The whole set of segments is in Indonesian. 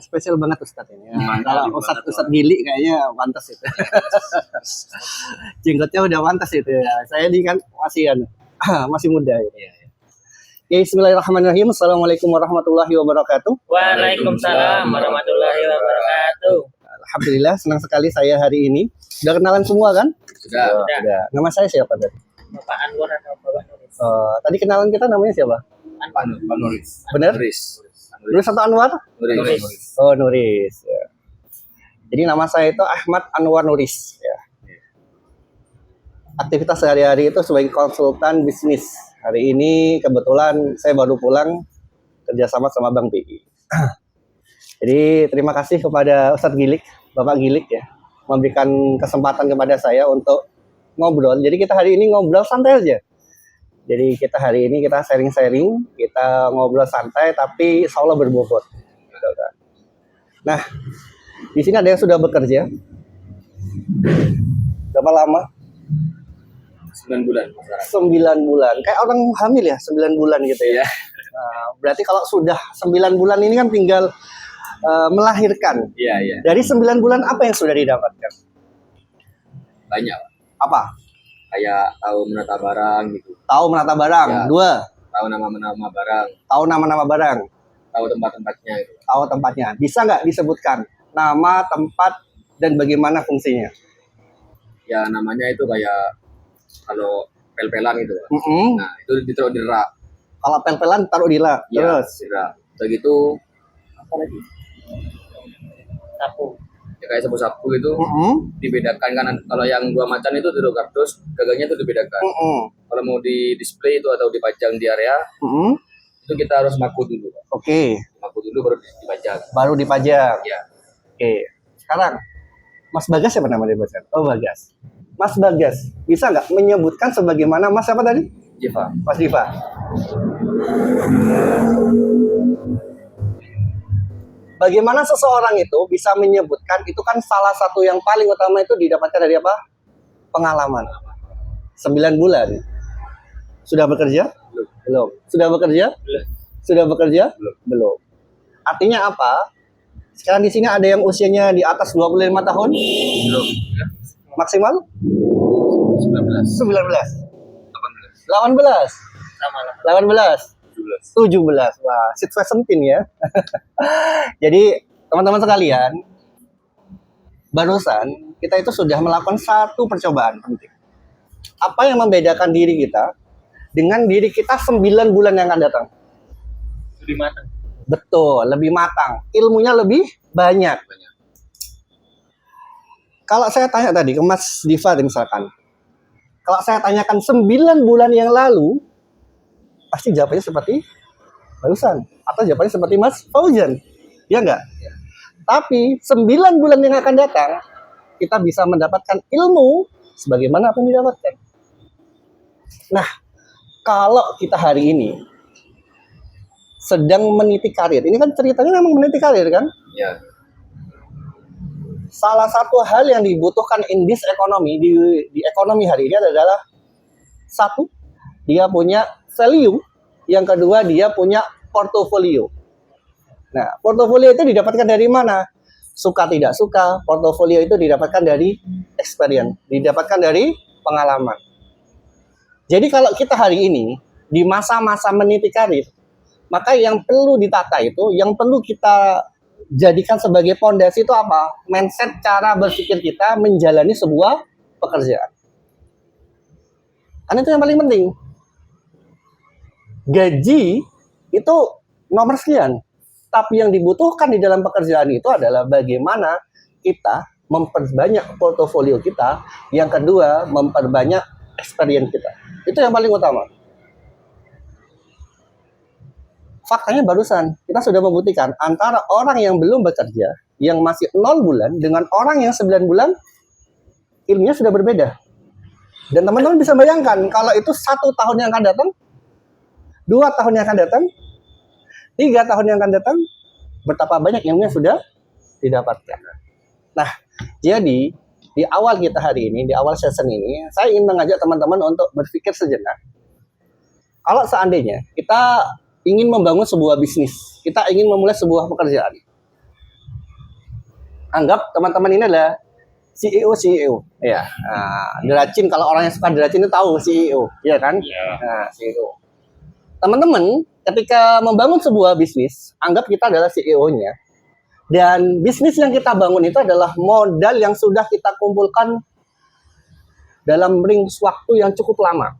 spesial banget Ustadz ini. Ya. Mantap, Kalau Ustadz Gili kayaknya pantas itu. Jenggotnya udah pantas itu ya. Saya ini kan masih muda ya. Ya, bismillahirrahmanirrahim. Assalamualaikum warahmatullahi wabarakatuh. Waalaikumsalam warahmatullahi wabarakatuh. Alhamdulillah, senang sekali saya hari ini. Sudah kenalan semua kan? Sudah. Nama saya siapa tadi? Bapak Anwar atau Bapak Nuris? Tadi kenalan kita namanya siapa? Pak Nuris. Benar? Nuris atau Anwar? Nuris. Oh, Nuris. Ya. Jadi nama saya itu Ahmad Anwar Nuris. Ya. Aktivitas sehari-hari itu sebagai konsultan bisnis. Hari ini kebetulan saya baru pulang kerjasama sama Bank BI. Jadi terima kasih kepada Ustadz Gilik, Bapak Gilik ya, memberikan kesempatan kepada saya untuk ngobrol. Jadi kita hari ini ngobrol santai aja. Jadi kita hari ini kita sharing-sharing, kita ngobrol santai tapi insya Allah berbobot. Nah, di sini ada yang sudah bekerja. Berapa lama? 9 bulan. 9 bulan. Kayak orang hamil ya, 9 bulan gitu ya. Nah, berarti kalau sudah 9 bulan ini kan tinggal melahirkan. Iya. Dari 9 bulan apa yang sudah didapatkan? Banyak. Apa? Kayak tahu menata barang gitu. Tahu menata barang. Ya. 2. Tahu nama-nama barang. Tahu nama-nama barang. Tahu tempat-tempatnya gitu. Tahu tempatnya. Bisa nggak disebutkan nama, tempat, dan bagaimana fungsinya? Ya namanya itu kayak kalau pel-pelan gitu. Nah itu ditaruh di rak. Kalau pel-pelan taruh di rak. Ya, Terus? di rak. Udah gitu apa lagi? Sapu. Ya kayak sapu-sapu itu dibedakan kan, kalau yang 2 macan itu duduk kardus, gagangnya itu dibedakan. Kalau mau di display itu atau dipajang di area, itu kita harus maku dulu. Oke. Maku dulu baru dipajang. Baru dipajang. Ya. Oke. Sekarang Mas Bagas siapa nama dia Bagas? Oh Bagas. Mas Bagas bisa nggak menyebutkan sebagaimana Mas siapa tadi? Jiva. Mas Diva. Bagaimana seseorang itu bisa menyebutkan, itu kan salah satu yang paling utama itu didapatkan dari apa? Pengalaman. 9 bulan. Sudah bekerja? Belum. Sudah bekerja? Belum. Sudah bekerja? Belum. Artinya apa? Sekarang di sini ada yang usianya di atas 25 tahun? Belum. Maksimal? 19. 19. 18. 18. Sama lah. 18. 17. Wah, sweet 17 ya. Jadi, teman-teman sekalian, barusan kita itu sudah melakukan satu percobaan penting. Apa yang membedakan diri kita dengan diri kita 9 bulan yang akan datang? Lebih matang. Betul, lebih matang. Ilmunya lebih banyak. Kalau saya tanya tadi ke Mas Diva misalkan, kalau saya tanyakan 9 bulan yang lalu, pasti jawabannya seperti barusan. Atau jawabannya seperti Mas Fauzan. Ya enggak? Ya. Tapi 9 bulan yang akan datang, kita bisa mendapatkan ilmu sebagaimana apa yang didapatkan. Nah, kalau kita hari ini sedang meniti karir, ini kan ceritanya memang meniti karir kan? Ya. Salah satu hal yang dibutuhkan in this economy, di ekonomi hari ini adalah satu, dia punya value, yang kedua dia punya portofolio. Nah, portofolio itu didapatkan dari mana? Suka tidak suka, portofolio itu didapatkan dari experience, didapatkan dari pengalaman. Jadi kalau kita hari ini di masa-masa meniti karir, maka yang perlu ditata itu, yang perlu kita jadikan sebagai pondasi itu apa? Mindset, cara berpikir kita menjalani sebuah pekerjaan. Karena itu yang paling penting. Gaji itu nomor sekian. Tapi yang dibutuhkan di dalam pekerjaan itu adalah bagaimana kita memperbanyak portofolio kita. Yang kedua, memperbanyak experience kita. Itu yang paling utama. Faktanya barusan, kita sudah membuktikan antara orang yang belum bekerja, yang masih 0 bulan, dengan orang yang 9 bulan, ilmunya sudah berbeda. Dan teman-teman bisa bayangkan, kalau itu 1 tahun yang akan datang, 2 tahun yang akan datang, 3 tahun yang akan datang, betapa banyak ilmu yang sudah didapatkan. Nah, jadi di awal kita hari ini, di awal session ini, saya ingin mengajak teman-teman untuk berpikir sejenak. Kalau seandainya kita ingin membangun sebuah bisnis, kita ingin memulai sebuah pekerjaan, Anggap teman-teman ini adalah CEO. Ya. Nah, derajin, kalau orang yang suka derajin itu tahu CEO, ya kan? Iya. Nah, CEO. Teman-teman, ketika membangun sebuah bisnis, anggap kita adalah CEO-nya. Dan bisnis yang kita bangun itu adalah modal yang sudah kita kumpulkan dalam ring waktu yang cukup lama.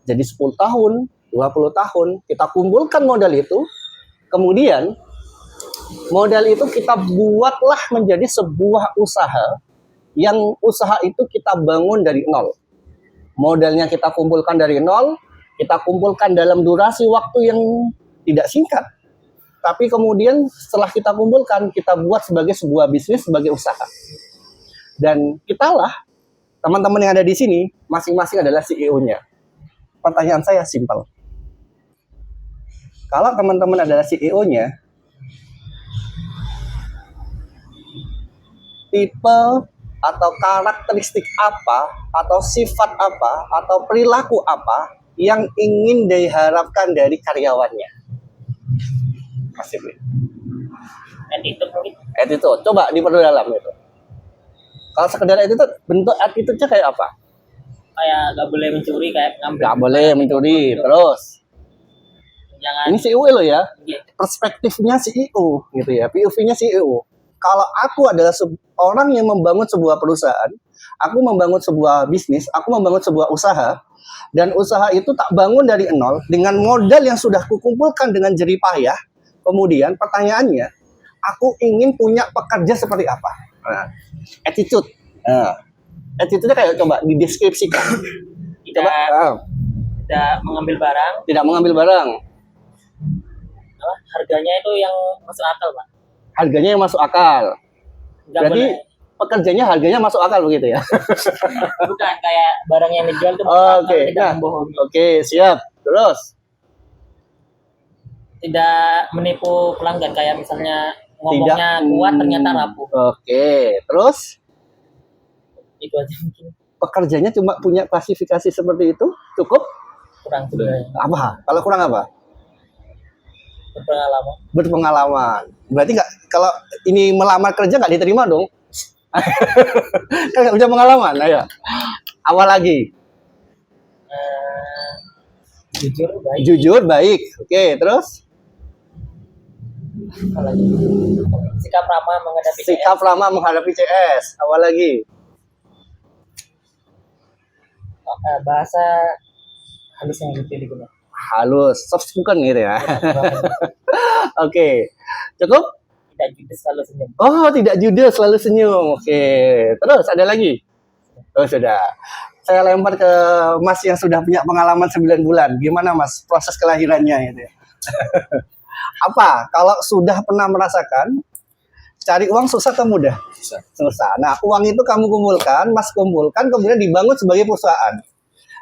Jadi 10 tahun, 20 tahun, kita kumpulkan modal itu, kemudian modal itu kita buatlah menjadi sebuah usaha, yang usaha itu kita bangun dari nol. Modalnya kita kumpulkan dari nol, kita kumpulkan dalam durasi waktu yang tidak singkat. Tapi kemudian setelah kita kumpulkan, kita buat sebagai sebuah bisnis, sebagai usaha. Dan kitalah, teman-teman yang ada di sini, masing-masing adalah CEO-nya. Pertanyaan saya simpel. Kalau teman-teman adalah CEO-nya, tipe atau karakteristik apa, atau sifat apa, atau perilaku apa yang ingin diharapkan dari karyawannya? Masih belum. Attitude mungkin. Attitude, coba diperdalam itu. Kalau sekedar attitude, bentuk attitude-nya kayak apa? Kayak gak boleh mencuri, kayak ngambil. Gak boleh mencuri, terus. Jangan. Ini CEO loh ya, Iya. perspektifnya CEO gitu ya, POV-nya CEO. Kalau aku adalah orang yang membangun sebuah perusahaan, aku membangun sebuah bisnis, aku membangun sebuah usaha, dan usaha itu tak bangun dari nol dengan modal yang sudah kukumpulkan dengan jerih payah. Kemudian pertanyaannya, aku ingin punya pekerja seperti apa? Nah, attitude. Nah, attitude-nya kayak coba dideskripsikan. Coba, Tidak mengambil barang. tidak mengambil barang. Harganya itu yang masuk akal, Pak. Harganya yang masuk akal. Nggak Berarti boleh. pekerjanya harganya masuk akal begitu ya? Bukan kayak barang yang dijual itu masuk Oh, akal, oke. tidak Nah, membohongi. oke, siap. Terus, Tidak menipu pelanggan, kayak misalnya ngomongnya kuat ternyata rapuh. Oke, terus Itu aja mungkin pekerjanya cuma punya klasifikasi seperti itu, cukup? kurang sebenarnya. Apa? Kalau kurang apa? Berpengalaman. Berpengalaman. Berarti nggak, kalau ini melamar kerja nggak diterima dong? Kan nggak punya pengalaman. Ayo, awal lagi. Jujur, baik. Jujur, baik. Oke, terus Apalagi? Sikap ramah menghadapi sikap ramah menghadapi CS. Awal lagi. bahasa halus yang digunakan. Halus, soft spoken gitu ya. Oke, cukup? Tidak judes selalu senyum. Oh, tidak judes, selalu senyum. Oke, terus ada lagi? Oh, sudah. Saya lempar ke Mas yang sudah punya pengalaman 9 bulan. Gimana Mas proses kelahirannya gitu ya? Apa? Kalau sudah pernah merasakan cari uang susah atau mudah? Susah. Nah, uang itu kamu kumpulkan, Mas kumpulkan, kemudian dibangun sebagai perusahaan.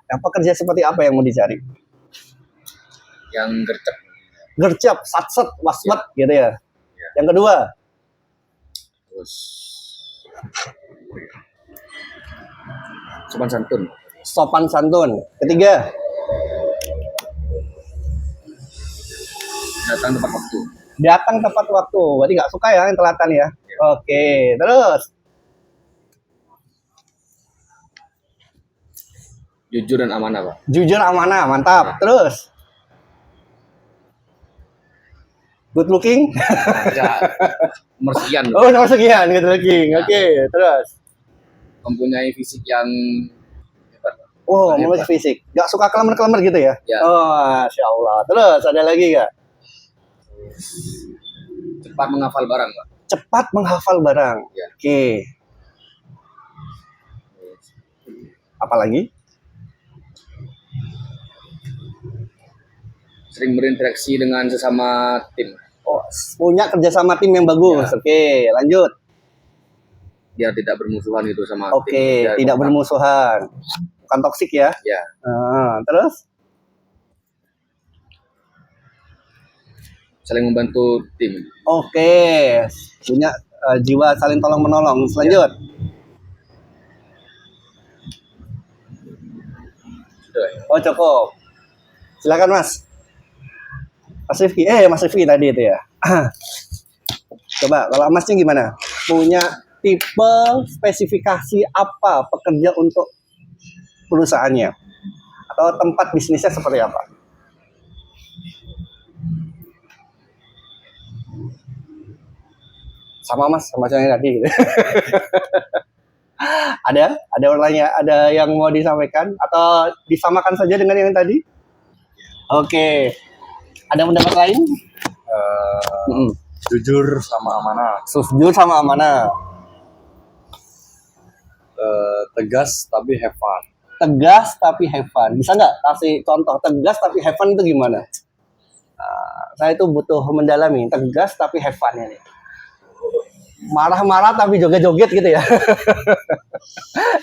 Nah, pekerja seperti apa yang mau dicari? Yang gercep. Gercep, satset, waswat gitu ya. Yang kedua, Terus sopan santun. sopan santun. Ketiga, Datang tepat waktu. datang tepat waktu. Berarti nggak suka ya yang telatan ya. Oke, terus Jujur dan amanah, Pak. jujur amanah, mantap. Terus good looking. Ya, nomor sekian. Oh, nomor sekian good looking. Oke, terus. Mempunyai fisik yang hebat. Oh, Hebat. mulai fisik. Nggak suka kelemer-kelemer gitu ya? Ya. Oh, Masya Allah. Terus ada lagi nggak? Cepat menghafal barang, Pak. Cepat menghafal barang. Ya. Oke. Apalagi? Sering berinteraksi dengan sesama tim. Oh, punya kerjasama tim yang bagus. Ya. Oke, lanjut. Biar tidak bermusuhan gitu sama Oke, tim. Biar tidak kompak. bermusuhan. Bukan toksik ya. Ya. Terus? Saling membantu tim. Oke, punya jiwa saling tolong menolong. Lanjut. Sudah. Oh, cukup. Silakan Mas. Mas Rifki tadi itu ya. Coba kalau Masnya gimana? punya tipe spesifikasi apa pekerja untuk perusahaannya atau tempat bisnisnya seperti apa? Sama Mas, sama saya tadi. Ada orangnya, ada yang mau disampaikan atau disamakan saja dengan yang tadi? Oke. Ada pendapat lain? Jujur sama amanah. Jujur sama amanah. Tegas tapi have fun. Tegas tapi have fun. Bisa nggak kasih contoh tegas tapi have fun itu gimana? Saya itu butuh mendalami tegas tapi have fun ini. Marah-marah tapi joget-joget gitu ya.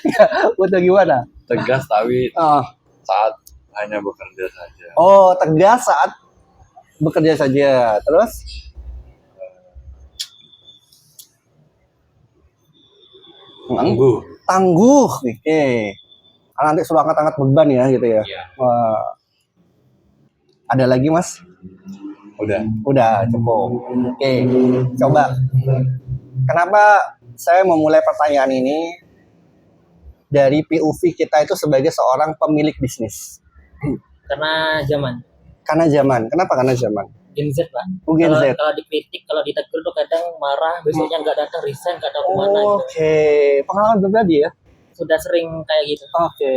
Ya, butuh gimana? Tegas tapi saat hanya bekerja saja. Oh, tegas saat bekerja saja. Terus? Tangguh. Tangguh. Oke. Nanti suruh angkat-angkat beban ya gitu ya. Iya. Wah. Ada lagi Mas? Udah cukup. Oke, coba. Kenapa saya memulai pertanyaan ini dari POV kita itu sebagai seorang pemilik bisnis? Karena zaman. Karena zaman. Kenapa karena zaman? Gen Z, Pak. Gen Z. Kalau dikritik, kalau ditegur tuh kadang marah, besoknya nggak datang, resign, nggak tahu kemana. Gitu. Oke, pengalaman pribadi ya? Sudah sering kayak gitu. Oke.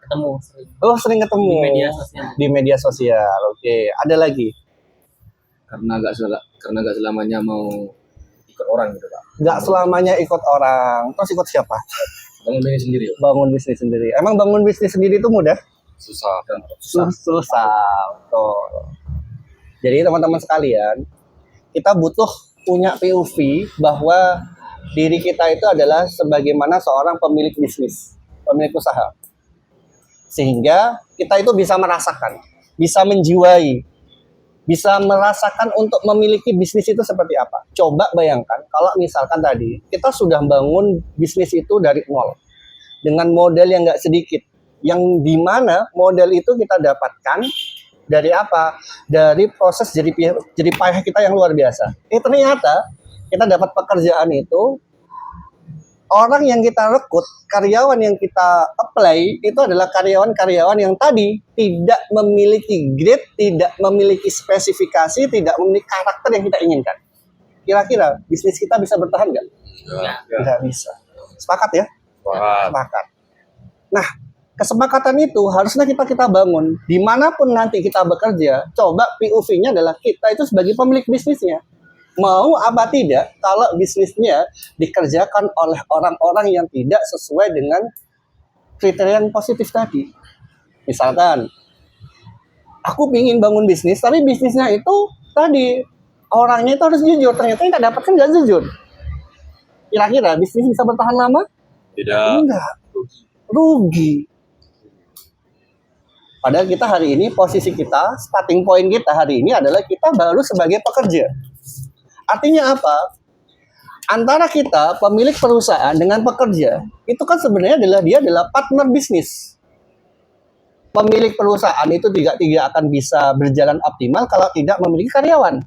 Ketemu. Sering. Oh, sering ketemu Di media sosial. Di media sosial. Oke, ada lagi? Karena nggak selamanya mau ikut orang gitu Pak. Nggak selamanya ikut orang. Terus ikut siapa? Bangun bisnis sendiri. Pak. Bangun bisnis sendiri. Emang bangun bisnis sendiri itu mudah? Susah. Susah. Betul. Jadi teman-teman sekalian, kita butuh punya POV bahwa diri kita itu adalah sebagaimana seorang pemilik bisnis, pemilik usaha. Sehingga kita itu bisa merasakan, bisa menjiwai, bisa merasakan untuk memiliki bisnis itu seperti apa. Coba bayangkan kalau misalkan tadi kita sudah bangun bisnis itu dari nol dengan modal yang nggak sedikit, yang dimana modal itu kita dapatkan dari apa? Dari proses jadi payah kita yang luar biasa. Ternyata kita dapat pekerjaan itu, orang yang kita rekrut, karyawan yang kita apply itu adalah karyawan-karyawan yang tadi tidak memiliki grade, tidak memiliki spesifikasi, tidak memiliki karakter yang kita inginkan. Kira-kira bisnis kita bisa bertahan nggak? Nggak bisa. Sepakat ya? Sepakat. Nah, kesepakatan itu harusnya kita bangun. Dimanapun nanti kita bekerja, coba POV-nya adalah kita itu sebagai pemilik bisnisnya. Mau apa tidak kalau bisnisnya dikerjakan oleh orang-orang yang tidak sesuai dengan kriteria yang positif tadi. Misalkan, aku ingin bangun bisnis, tapi bisnisnya itu tadi, orangnya itu harus jujur. Ternyata yang kita dapatkan nggak jujur. Kira-kira bisnis bisa bertahan lama? Tidak. Enggak. Rugi. Padahal kita hari ini, posisi kita, starting point kita hari ini adalah kita baru sebagai pekerja. Artinya apa? Antara kita, pemilik perusahaan dengan pekerja, itu kan sebenarnya dia adalah partner bisnis. Pemilik perusahaan itu tidak akan bisa berjalan optimal kalau tidak memiliki karyawan.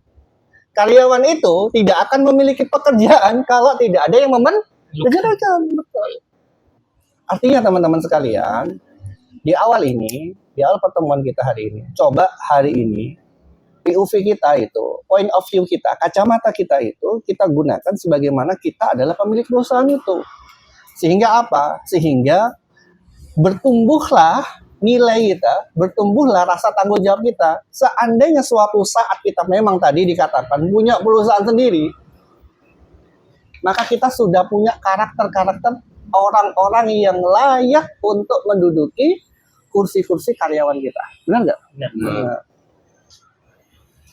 Karyawan itu tidak akan memiliki pekerjaan kalau tidak ada yang mengerjakan. Betul. Artinya teman-teman sekalian, di awal pertemuan kita hari ini, coba hari ini POV kita itu, point of view kita, kacamata kita itu kita gunakan sebagaimana kita adalah pemilik perusahaan itu. Sehingga apa? Sehingga bertumbuhlah nilai kita, bertumbuhlah rasa tanggung jawab kita. Seandainya suatu saat kita memang tadi dikatakan punya perusahaan sendiri, maka kita sudah punya karakter-karakter orang-orang yang layak untuk menduduki kursi-kursi karyawan kita. Benar nggak? Benar.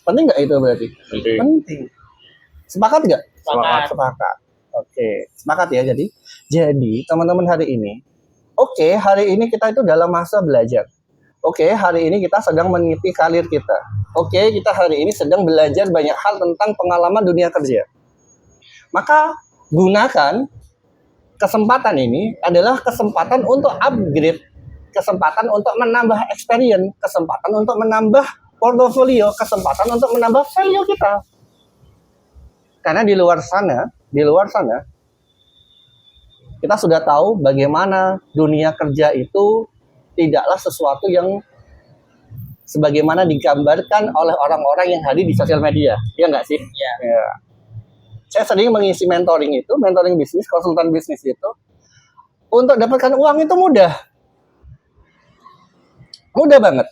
Penting nggak itu berarti? Penting. Sepakat nggak? Sepakat. Oke, sepakat ya. Jadi teman-teman hari ini, hari ini kita itu dalam masa belajar. Hari ini kita sedang meniti karir kita. Kita hari ini sedang belajar banyak hal tentang pengalaman dunia kerja. Maka gunakan kesempatan ini adalah kesempatan untuk upgrade, kesempatan untuk menambah experience, kesempatan untuk menambah portofolio, kesempatan untuk menambah value kita. Karena di luar sana kita sudah tahu bagaimana dunia kerja itu tidaklah sesuatu yang sebagaimana digambarkan oleh orang-orang yang hadir di sosial media. Ya nggak sih? Iya. Ya. Saya sering mengisi mentoring bisnis, konsultan bisnis itu. Untuk dapatkan uang itu mudah. Mudah banget.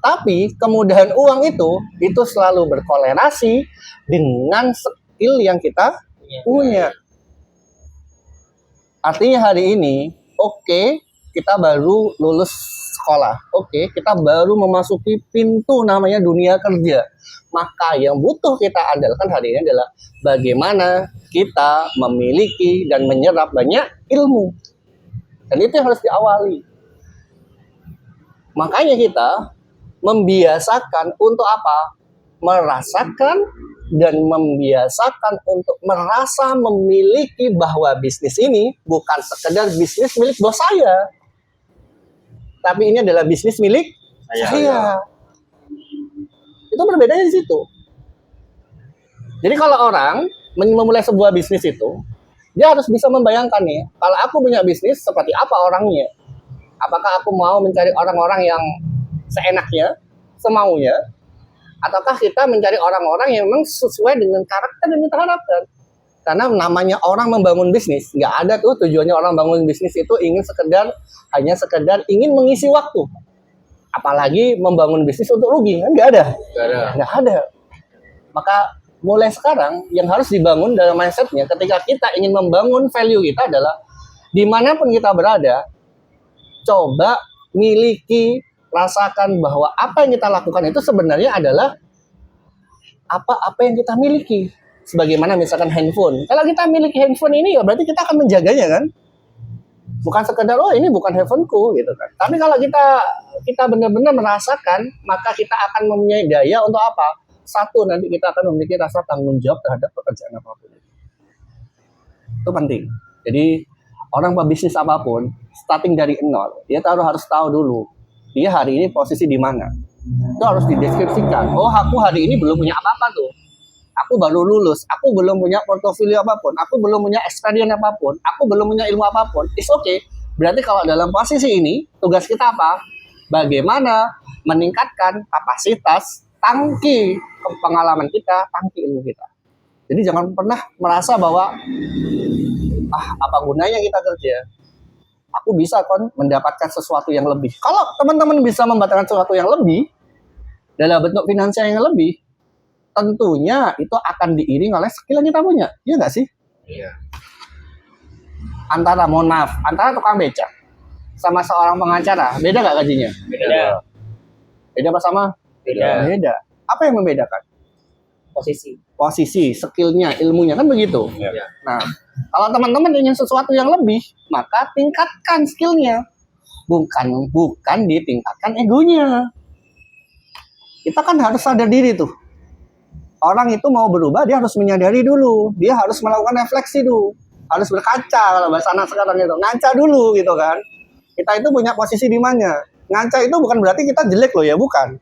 Tapi kemudahan uang itu selalu berkolerasi dengan skill yang kita punya. Artinya hari ini, kita baru lulus sekolah. Kita baru memasuki pintu namanya dunia kerja. Maka yang butuh kita andalkan hari ini adalah bagaimana kita memiliki dan menyerap banyak ilmu. Dan itu yang harus diawali. Makanya kita membiasakan untuk apa? Merasakan dan membiasakan untuk merasa memiliki bahwa bisnis ini bukan sekedar bisnis milik bos saya, tapi ini adalah bisnis milik saya. Itu berbedanya di situ. Jadi kalau orang memulai sebuah bisnis itu, dia harus bisa membayangkan nih, kalau aku punya bisnis seperti apa orangnya. Apakah aku mau mencari orang-orang yang seenaknya, semaunya, ataukah kita mencari orang-orang yang memang sesuai dengan karakter yang kita harapkan? Karena namanya orang membangun bisnis, nggak ada tuh tujuannya orang bangun bisnis itu hanya sekedar ingin mengisi waktu. Apalagi membangun bisnis untuk rugi, kan nggak ada. Nggak ada. Maka mulai sekarang yang harus dibangun dalam mindsetnya ketika kita ingin membangun value kita adalah dimanapun kita berada, coba miliki, rasakan bahwa apa yang kita lakukan itu sebenarnya adalah apa yang kita miliki. Sebagaimana misalkan handphone. Kalau kita miliki handphone ini ya berarti kita akan menjaganya kan. Bukan sekedar ini bukan handphoneku gitu kan. Tapi kalau kita benar-benar merasakan, maka kita akan mempunyai daya untuk apa? Satu, nanti kita akan memiliki rasa tanggung jawab terhadap pekerjaan apapun. Itu penting. Jadi orang pebisnis apapun, starting dari nol, dia harus tahu dulu dia hari ini posisi di mana. Itu harus dideskripsikan. Oh, aku hari ini belum punya apa-apa tuh. Aku baru lulus, aku belum punya portofolio apapun, aku belum punya experience apapun, aku belum punya ilmu apapun. It's okay. Berarti kalau dalam posisi ini, tugas kita apa? Bagaimana meningkatkan kapasitas tangki pengalaman kita, tangki ilmu kita. Jadi jangan pernah merasa bahwa apa gunanya kita kerja? Aku bisa mendapatkan sesuatu yang lebih. Kalau teman-teman bisa mendapatkan sesuatu yang lebih dalam bentuk finansial yang lebih, tentunya itu akan diiring oleh skill yang kita punya. Iya nggak sih? Iya. Antara tukang becak sama seorang pengacara, beda nggak gajinya? Beda. Beda apa sama? Beda. Apa yang membedakan? Posisi, skillnya, ilmunya, kan begitu. Iya. Nah, kalau teman-teman ingin sesuatu yang lebih, maka tingkatkan skillnya. Bukan ditingkatkan egonya. Kita kan harus sadar diri tuh. Orang itu mau berubah, dia harus menyadari dulu. Dia harus melakukan refleksi dulu. Harus berkaca, kalau bahasa anak sekarang itu. Ngaca dulu gitu kan. Kita itu punya posisi di mana. Ngaca itu bukan berarti kita jelek loh ya, bukan.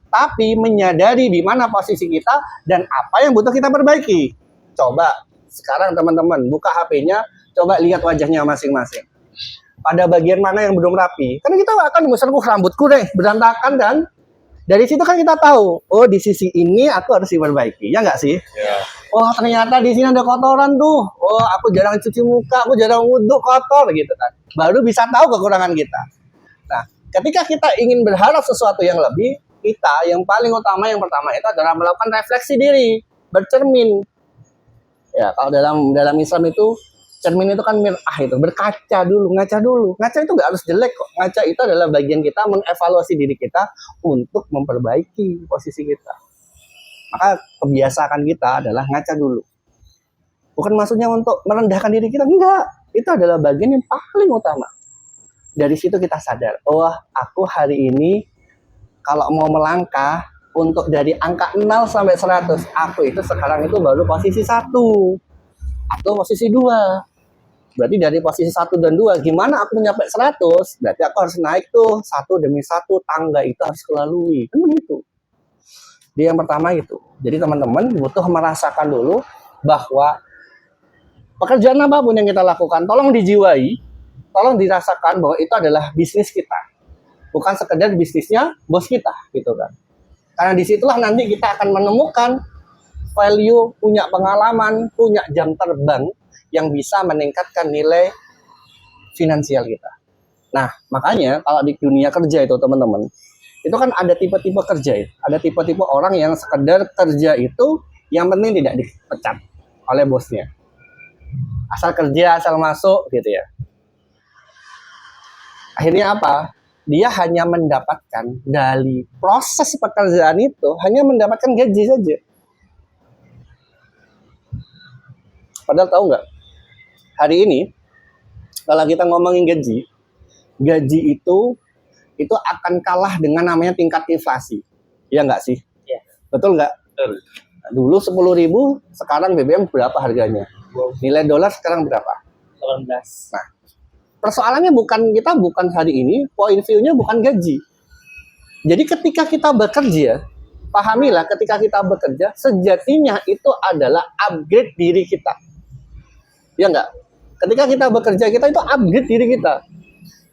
Tapi menyadari di mana posisi kita dan apa yang butuh kita perbaiki. Coba sekarang teman-teman buka HP-nya, coba lihat wajahnya masing-masing. Pada bagian mana yang belum rapi. Karena kita akan misalnya rambutku deh berantakan dan dari situ kan kita tahu, oh di sisi ini aku harus diperbaiki, ya nggak sih? Ya. Oh ternyata di sini ada kotoran tuh. Oh aku jarang cuci muka, aku jarang wudhu kotor gitu kan. Baru bisa tahu kekurangan kita. Nah, ketika kita ingin berharap sesuatu yang lebih, kita yang paling utama yang pertama itu adalah melakukan refleksi diri, bercermin. Ya kalau dalam Islam itu cermin itu kan itu berkaca dulu, ngaca dulu. Ngaca itu nggak harus jelek kok. Ngaca itu adalah bagian kita mengevaluasi diri kita untuk memperbaiki posisi kita. Maka kebiasaan kita adalah ngaca dulu. Bukan maksudnya untuk merendahkan diri kita, enggak. Itu adalah bagian yang paling utama. Dari situ kita sadar, oh aku hari ini kalau mau melangkah untuk dari angka 0 sampai 100, aku itu sekarang itu baru posisi 1 atau posisi 2. Berarti dari posisi 1 dan 2, gimana aku nyampe 100? Berarti aku harus naik tuh 1 demi 1 tangga itu harus kelalui. Kan begitu. Dia yang pertama itu. Jadi teman-teman butuh merasakan dulu bahwa pekerjaan apapun yang kita lakukan, tolong dijiwai, tolong dirasakan bahwa itu adalah bisnis kita. Bukan sekedar bisnisnya bos kita, gitu kan. Karena disitulah nanti kita akan menemukan value, punya pengalaman, punya jam terbang yang bisa meningkatkan nilai finansial kita. Nah, makanya kalau di dunia kerja itu teman-teman, itu kan ada tipe-tipe kerja ya. Ada tipe-tipe orang yang sekedar kerja itu yang penting tidak dipecat oleh bosnya. Asal kerja, asal masuk gitu ya. Akhirnya apa? Dia hanya mendapatkan dari proses pekerjaan itu, hanya mendapatkan gaji saja. Padahal tahu nggak? Hari ini, kalau kita ngomongin gaji itu akan kalah dengan namanya tingkat inflasi. Iya nggak sih? Iya. Betul nggak? Betul. Dulu 10.000, sekarang BBM berapa harganya? Nilai dolar sekarang berapa? 18. Nah, persoalannya bukan hari ini, point view-nya bukan gaji. Jadi ketika kita bekerja, pahamilah ketika kita bekerja, sejatinya itu adalah upgrade diri kita. Ya nggak? Ketika kita bekerja, kita itu upgrade diri kita.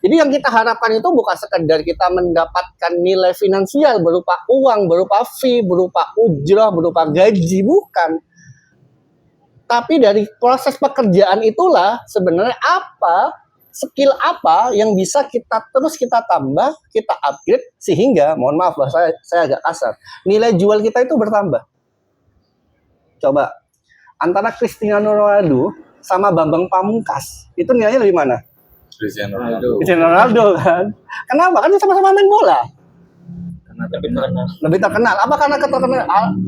Jadi yang kita harapkan itu bukan sekedar kita mendapatkan nilai finansial berupa uang, berupa fee, berupa ujrah, berupa gaji, bukan. Tapi dari proses pekerjaan itulah sebenarnya skill apa yang bisa kita terus kita tambah, kita upgrade sehingga, mohon maaf lah saya agak kasar, nilai jual kita itu bertambah. Coba, antara Cristiano Ronaldo sama Bambang Pamungkas, itu nilainya dari mana? Cristiano Ronaldo. Cristiano Ronaldo kan. Kenapa? Kan dia sama-sama main bola. Karena Lebih terkenal. Lebih terkenal. Apa karena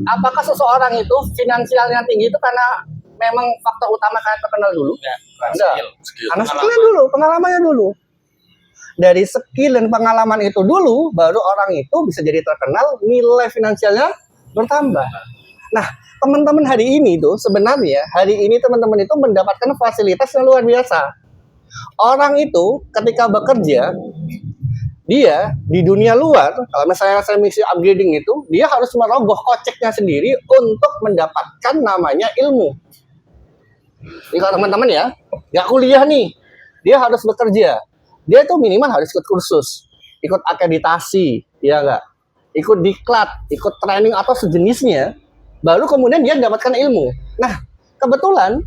apakah seseorang itu finansialnya tinggi itu karena memang faktor utama karena terkenal dulu? Enggak. Enggak. Skill. Karena skillnya dulu, pengalamannya dulu. Dari skill dan pengalaman itu dulu, baru orang itu bisa jadi terkenal, nilai finansialnya bertambah. Nah, teman-teman hari ini tuh sebenarnya teman-teman itu mendapatkan fasilitas yang luar biasa. Orang itu ketika bekerja, dia di dunia luar, kalau misalnya saya misi upgrading itu, dia harus merogoh koceknya sendiri untuk mendapatkan namanya ilmu. Jadi kalau teman-teman ya, nggak kuliah nih, dia harus bekerja. Dia itu minimal harus ikut kursus, ikut akreditasi, ya nggak? Ikut diklat, ikut training atau sejenisnya, baru kemudian dia mendapatkan ilmu. Nah, kebetulan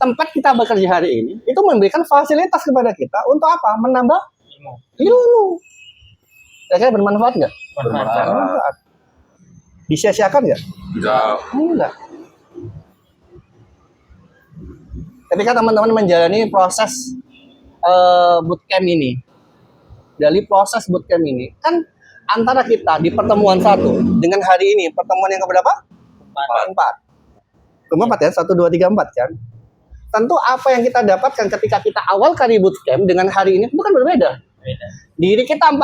tempat kita bekerja hari ini itu memberikan fasilitas kepada kita untuk apa? Menambah ilmu. Kira-kira bermanfaat nggak? Bermanfaat. Disia-siakan nggak? Enggak. Ketika teman-teman menjalani proses bootcamp ini, dari proses bootcamp ini, kan antara kita di pertemuan 1 dengan hari ini, pertemuan yang keberapa? 4. Cuma 4 ya, 1, 2, 3, 4 kan? Tentu apa yang kita dapatkan ketika kita awal kali bootcamp dengan hari ini itu kan berbeda. Diri kita 4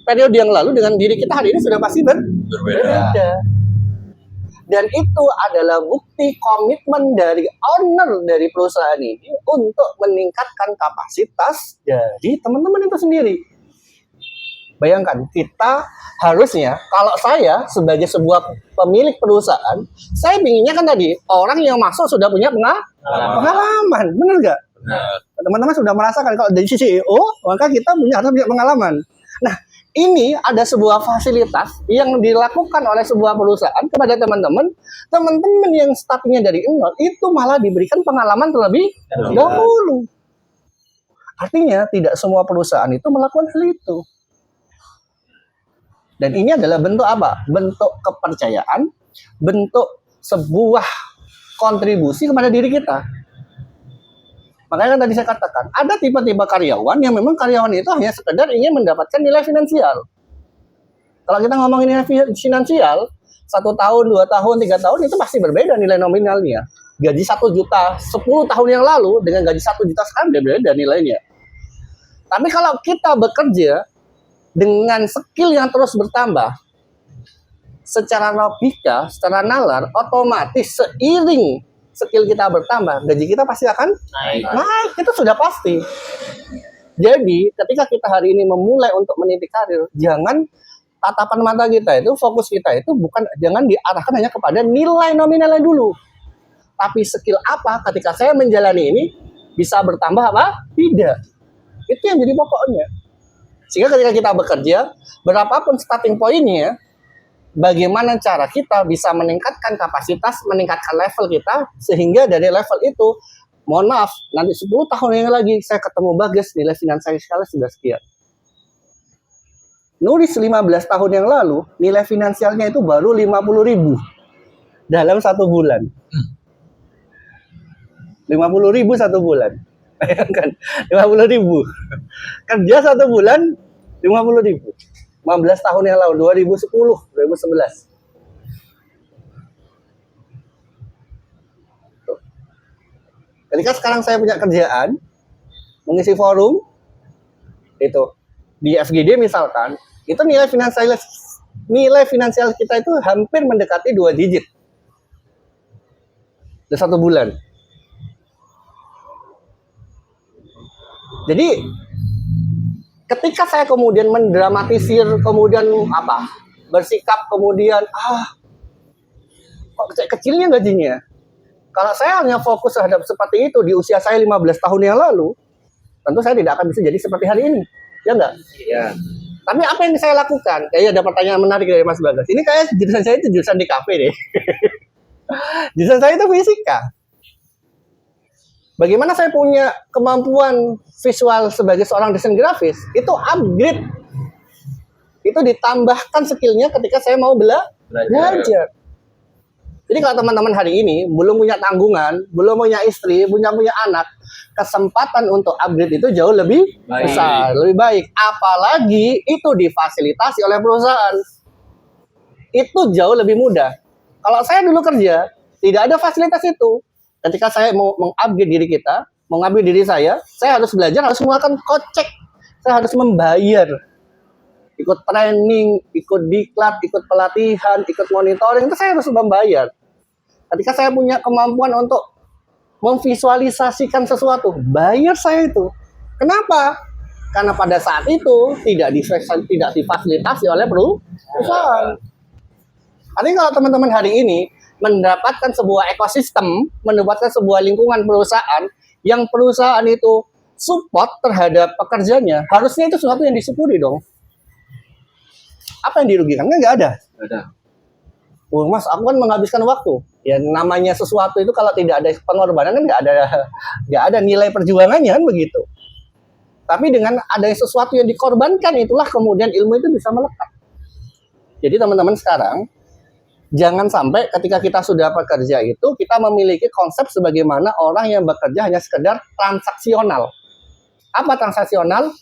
periode yang lalu dengan diri kita hari ini sudah pasti berbeda. Dan itu adalah bukti komitmen dari owner dari perusahaan ini untuk meningkatkan kapasitas dari teman-teman itu sendiri. Bayangkan, kita harusnya, kalau saya sebagai sebuah pemilik perusahaan, saya inginnya kan tadi, orang yang masuk sudah punya pengalaman. Benar nggak? Teman-teman sudah merasakan, kalau dari sisi CEO, maka kita harus punya pengalaman. Nah, ini ada sebuah fasilitas yang dilakukan oleh sebuah perusahaan kepada teman-teman yang startnya dari nol, itu malah diberikan pengalaman terlebih dahulu. Artinya, tidak semua perusahaan itu melakukan hal itu. Dan ini adalah bentuk apa? Bentuk kepercayaan, bentuk sebuah kontribusi kepada diri kita. Makanya kan tadi saya katakan, ada tipe-tipe karyawan yang memang karyawan itu hanya sekedar ingin mendapatkan nilai finansial. Kalau kita ngomongin nilai finansial, 1 tahun, 2 tahun, 3 tahun itu pasti berbeda nilai nominalnya. Gaji 1 juta 10 tahun yang lalu dengan gaji 1 juta sekarang berbeda nilainya. Tapi kalau kita bekerja dengan skill yang terus bertambah, secara logika, secara nalar, otomatis seiring skill kita bertambah, gaji kita pasti akan naik. Itu sudah pasti. Jadi, ketika kita hari ini memulai untuk meniti karir, jangan tatapan mata kita itu, fokus kita itu jangan diarahkan hanya kepada nilai nominalnya dulu. Tapi skill apa ketika saya menjalani ini bisa bertambah apa? Tidak. Itu yang jadi pokoknya. Sehingga ketika kita bekerja, berapapun starting point-nya, bagaimana cara kita bisa meningkatkan kapasitas, meningkatkan level kita, sehingga dari level itu, mohon maaf, nanti 10 tahun yang lagi saya ketemu Bagas, nilai finansialnya sudah sekian. Nuris 15 tahun yang lalu, nilai finansialnya itu baru 50.000 dalam 1 bulan. 50.000 1 bulan. Bayangkan, 50.000. Kerja 1 bulan, 50.000. 15 tahun yang lalu, 2010, 2011. Ketika sekarang saya punya kerjaan, mengisi forum, itu di FGD misalkan, itu nilai finansial kita itu hampir mendekati 2 digit dalam 1 bulan. Jadi ketika saya kemudian mendramatisir, kemudian bersikap kemudian kok kecilnya gajinya. Kalau saya hanya fokus terhadap seperti itu di usia saya 15 tahun yang lalu, tentu saya tidak akan bisa jadi seperti hari ini. Ya enggak? Iya. Tapi apa yang saya lakukan? Kayaknya ada pertanyaan menarik dari Mas Bagas. Ini kayak jurusan saya itu jurusan di kafe deh. Jurusan saya itu fisika. Bagaimana saya punya kemampuan visual sebagai seorang desain grafis, itu upgrade. Itu ditambahkan skillnya ketika saya mau belajar. Jadi kalau teman-teman hari ini belum punya tanggungan, belum punya istri, punya anak, kesempatan untuk upgrade itu jauh lebih besar, lebih baik. Apalagi itu difasilitasi oleh perusahaan. Itu jauh lebih mudah. Kalau saya dulu kerja, tidak ada fasilitas itu. Ketika saya mau mengupgrade diri kita, mengupgrade diri saya harus belajar, harus mengeluarkan kocek. Saya harus membayar. Ikut training, ikut diklat, ikut pelatihan, ikut monitoring, itu saya harus membayar. Ketika saya punya kemampuan untuk memvisualisasikan sesuatu, bayar saya itu. Kenapa? Karena pada saat itu tidak difasilitasi oleh perusahaan. Artinya kalau teman-teman hari ini mendapatkan sebuah ekosistem, mendapatkan sebuah lingkungan perusahaan, yang perusahaan itu support terhadap pekerjanya, harusnya itu sesuatu yang disyukuri dong. Apa yang dirugikan? Kan nggak ada. Oh, Mas, aku kan menghabiskan waktu. Ya namanya sesuatu itu kalau tidak ada pengorbanan kan nggak ada nilai perjuangannya kan begitu. Tapi dengan adanya sesuatu yang dikorbankan, itulah kemudian ilmu itu bisa melekat. Jadi teman-teman sekarang, jangan sampai ketika kita sudah bekerja itu, kita memiliki konsep sebagaimana orang yang bekerja hanya sekedar transaksional. Apa transaksional?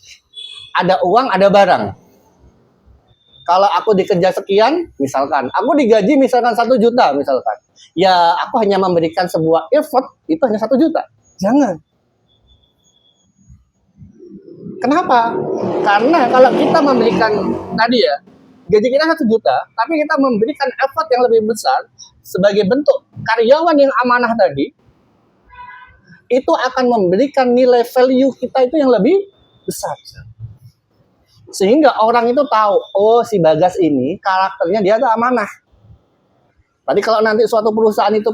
Ada uang, ada barang. Kalau aku dikerja sekian, misalkan, aku digaji misalkan 1 juta, misalkan. Ya, aku hanya memberikan sebuah effort, itu hanya 1 juta. Jangan. Kenapa? Karena kalau kita memberikan, tadi ya, gaji kita 1 juta, tapi kita memberikan effort yang lebih besar sebagai bentuk karyawan yang amanah tadi, itu akan memberikan nilai value kita itu yang lebih besar. Sehingga orang itu tahu, oh si Bagas ini karakternya dia tuh amanah. Tadi kalau nanti suatu perusahaan itu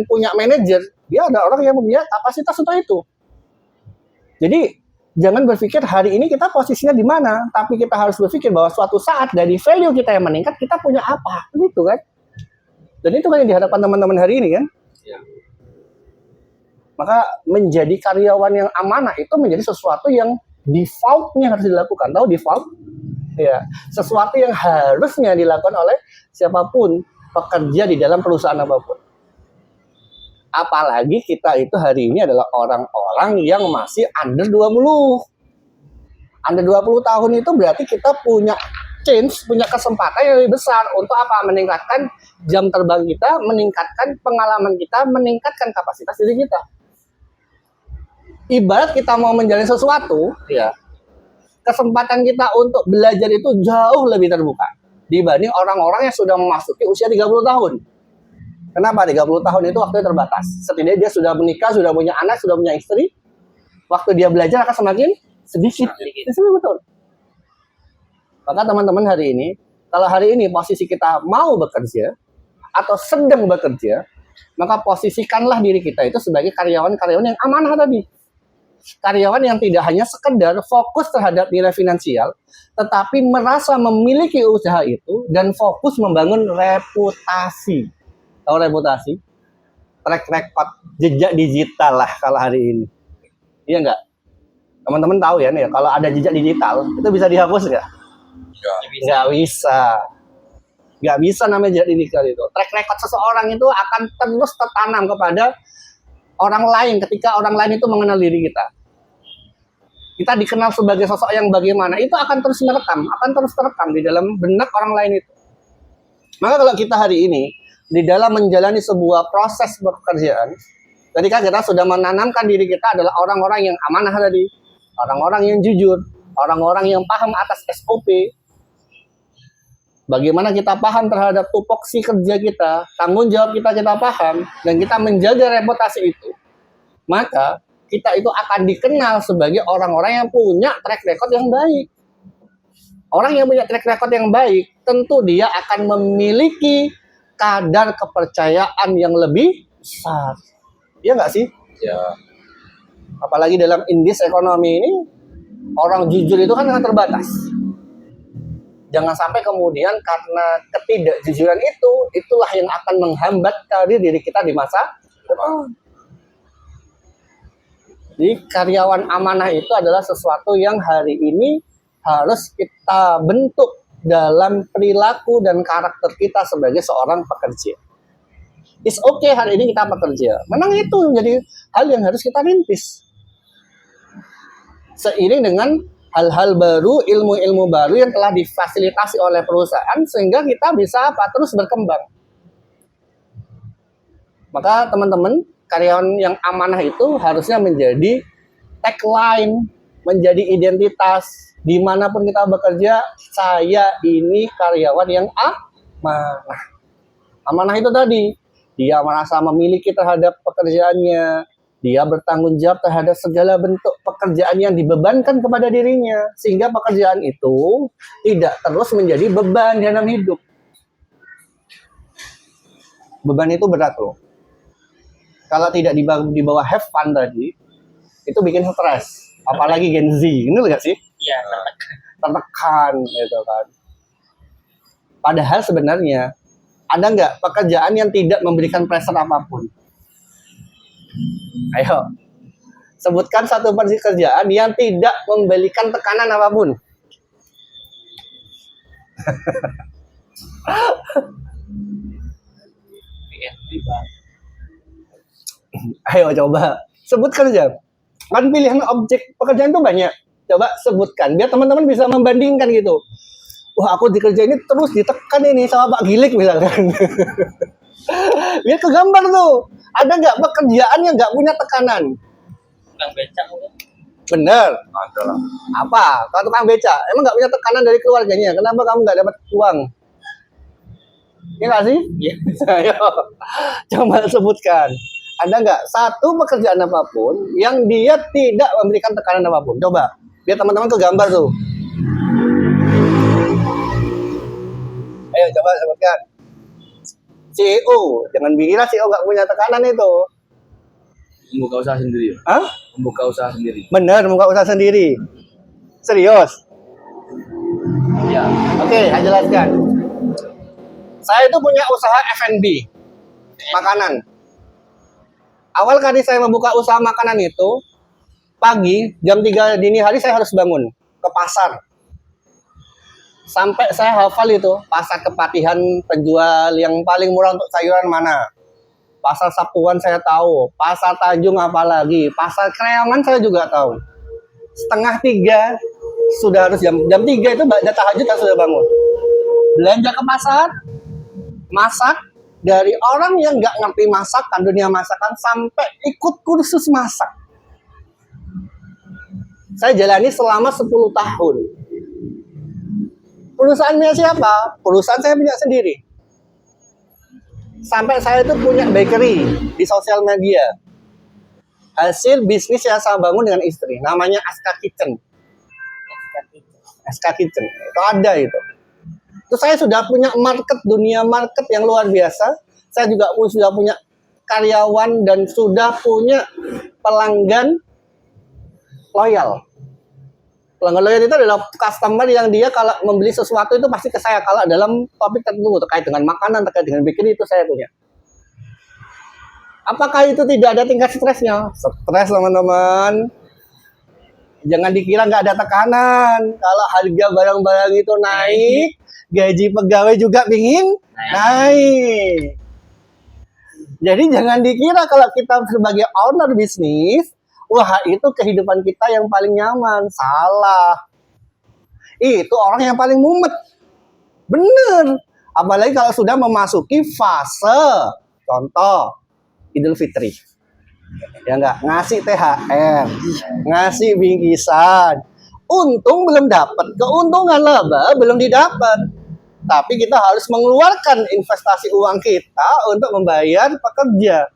punya manajer, dia ada orang yang punya kapasitas untuk itu. Jadi jangan berpikir hari ini kita posisinya di mana, tapi kita harus berpikir bahwa suatu saat dari value kita yang meningkat, kita punya apa, gitu kan? Dan itu kan yang dihadapkan teman-teman hari ini kan? Ya. Maka menjadi karyawan yang amanah itu menjadi sesuatu yang default-nya harus dilakukan. Tahu default? Ya, sesuatu yang harusnya dilakukan oleh siapapun pekerja di dalam perusahaan apapun. Apalagi kita itu hari ini adalah orang-orang yang masih under 20. Under 20 tahun itu berarti kita punya chance, punya kesempatan yang lebih besar untuk apa? Meningkatkan jam terbang kita, meningkatkan pengalaman kita, meningkatkan kapasitas diri kita. Ibarat kita mau menjalani sesuatu, ya, kesempatan kita untuk belajar itu jauh lebih terbuka dibanding orang-orang yang sudah memasuki usia 30 tahun. Kenapa? 30 tahun itu waktunya terbatas. Setidaknya dia sudah menikah, sudah punya anak, sudah punya istri. Waktu dia belajar akan semakin sedikit. Itu betul. Maka teman-teman hari ini, Kalau hari ini posisi kita mau bekerja atau sedang bekerja, maka posisikanlah diri kita itu sebagai karyawan-karyawan yang amanah tadi. Karyawan yang tidak hanya sekedar fokus terhadap nilai finansial, tetapi merasa memiliki usaha itu dan fokus membangun reputasi. Tahu reputasi? Track record, jejak digital lah kalau hari ini. Iya nggak? Teman-teman tahu ya nih, kalau ada jejak digital, itu bisa dihapus nggak? Nggak bisa. Nggak bisa namanya jejak digital itu. Track record seseorang itu akan terus tertanam kepada orang lain ketika orang lain itu mengenal diri kita. Kita dikenal sebagai sosok yang bagaimana, itu akan terus merekam, akan terus terekam di dalam benak orang lain itu. Maka kalau kita hari ini, di dalam menjalani sebuah proses pekerjaan, ketika kita sudah menanamkan diri kita adalah orang-orang yang amanah tadi, orang-orang yang jujur, orang-orang yang paham atas SOP, bagaimana kita paham terhadap tupoksi kerja kita, tanggung jawab kita paham, dan kita menjaga reputasi itu, maka kita itu akan dikenal sebagai orang-orang yang punya track record yang baik. Orang yang punya track record yang baik, tentu dia akan memiliki kadar kepercayaan yang lebih besar. Iya nggak sih? Ya. Apalagi dalam indis ekonomi ini, orang jujur itu kan sangat terbatas. Jangan sampai kemudian karena ketidakjujuran itu, itulah yang akan menghambat karir diri kita di masa depan. Jadi karyawan amanah itu adalah sesuatu yang hari ini harus kita bentuk dalam perilaku dan karakter kita sebagai seorang pekerja. It's okay hari ini kita bekerja. Memang itu menjadi hal yang harus kita rintis. Seiring dengan hal-hal baru, ilmu-ilmu baru yang telah difasilitasi oleh perusahaan sehingga kita bisa terus berkembang. Maka teman-teman, karyawan yang amanah itu harusnya menjadi tagline, menjadi identitas. Dimanapun kita bekerja, saya ini karyawan yang amanah. Amanah itu tadi, dia merasa memiliki terhadap pekerjaannya, dia bertanggung jawab terhadap segala bentuk pekerjaan yang dibebankan kepada dirinya, sehingga pekerjaan itu tidak terus menjadi beban dalam hidup. Beban itu berat loh. Kalau tidak di bawah have fun tadi, itu bikin stres. Apalagi Gen Z, ini nggak sih? Iya, Tertekan gitu kan. Padahal sebenarnya ada nggak pekerjaan yang tidak memberikan pressure apapun? Ayo, sebutkan satu pekerjaan yang tidak memberikan tekanan apapun. Ayo coba sebutkan aja. Kan pilihan objek pekerjaan itu banyak. Coba sebutkan biar teman-teman bisa membandingkan gitu. Wah, aku dikerjain ini terus ditekan ini sama Pak Gilik misalkan. Biar kegambar tuh. Ada nggak pekerjaan yang nggak punya tekanan? tukang becak mungkin. Bener. Ada lah. Apa? Kalau tukang beca, emang nggak punya tekanan dari keluarganya? Kenapa kamu nggak dapat uang? Iya nggak sih? Iya. Ayo, coba sebutkan. Ada nggak satu pekerjaan apapun yang dia tidak memberikan tekanan apapun? Coba, biar teman-teman kegambar tuh. Ayo coba sebutkan. CEO, jangan bilang CEO nggak punya tekanan itu. Membuka usaha sendiri. Hah? Membuka usaha sendiri. Bener, membuka usaha sendiri. Serius? Ya. Oke, saya jelaskan. Saya itu punya usaha F&B, makanan. Awal kali saya membuka usaha makanan itu, pagi, jam 3 dini hari saya harus bangun ke pasar. Sampai saya hafal itu, pasar Kepatihan penjual yang paling murah untuk sayuran mana. Pasar Sapuan saya tahu, pasar Tanjung apalagi, pasar Kreongan saya juga tahu. 2:30 sudah harus jam 3 itu baca tahajud saya sudah bangun. Belanja ke pasar, masak, dari orang yang nggak ngerti masakan, dunia masakan, sampai ikut kursus masak. Saya jalani selama 10 tahun. Perusahaannya siapa? Perusahaan saya punya sendiri. Sampai saya itu punya bakery di sosial media. Hasil bisnis yang saya bangun dengan istri. Namanya Aska Kitchen. Aska Kitchen. Itu ada itu. Terus saya sudah punya dunia market yang luar biasa. Saya juga sudah punya karyawan dan sudah punya pelanggan loyal. Pelanggan loyal itu adalah customer yang dia kalau membeli sesuatu itu pasti ke saya. Kalau dalam topik tertentu terkait dengan makanan, terkait dengan bakery itu saya punya. Apakah itu tidak ada tingkat stresnya? Stres teman-teman. Jangan dikira nggak ada tekanan. Kalau harga barang-barang itu naik, gaji pegawai juga pingin naik. Jadi jangan dikira kalau kita sebagai owner bisnis, wah itu kehidupan kita yang paling nyaman. Salah. Itu orang yang paling mumet. Bener. Apalagi kalau sudah memasuki fase, contoh, Idul Fitri. Ya enggak, ngasih THR, ngasih bingkisan. Untung belum dapat, keuntungan laba belum didapat. Tapi kita harus mengeluarkan investasi uang kita untuk membayar pekerja.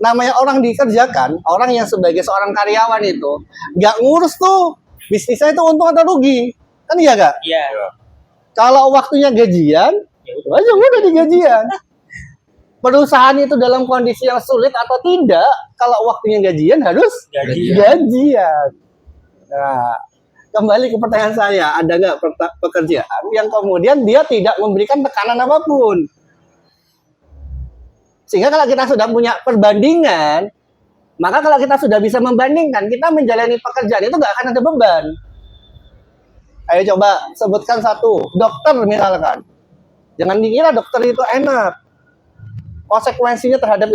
Namanya orang dikerjakan, orang yang sebagai seorang karyawan itu nggak ngurus tuh bisnisnya itu untung atau rugi, kan iya gak? Iya. Kalau waktunya gajian, aja udah di gajian. Perusahaan itu dalam kondisi yang sulit atau tidak, kalau waktunya gajian harus gajian. Nah, kembali ke pertanyaan saya, ada nggak pekerjaan yang kemudian dia tidak memberikan tekanan apapun? Sehingga kalau kita sudah punya perbandingan, maka kalau kita sudah bisa membandingkan, kita menjalani pekerjaan itu nggak akan ada beban. Ayo coba sebutkan satu, dokter misalkan. Jangan dikira dokter itu enak. Konsekuensinya terhadap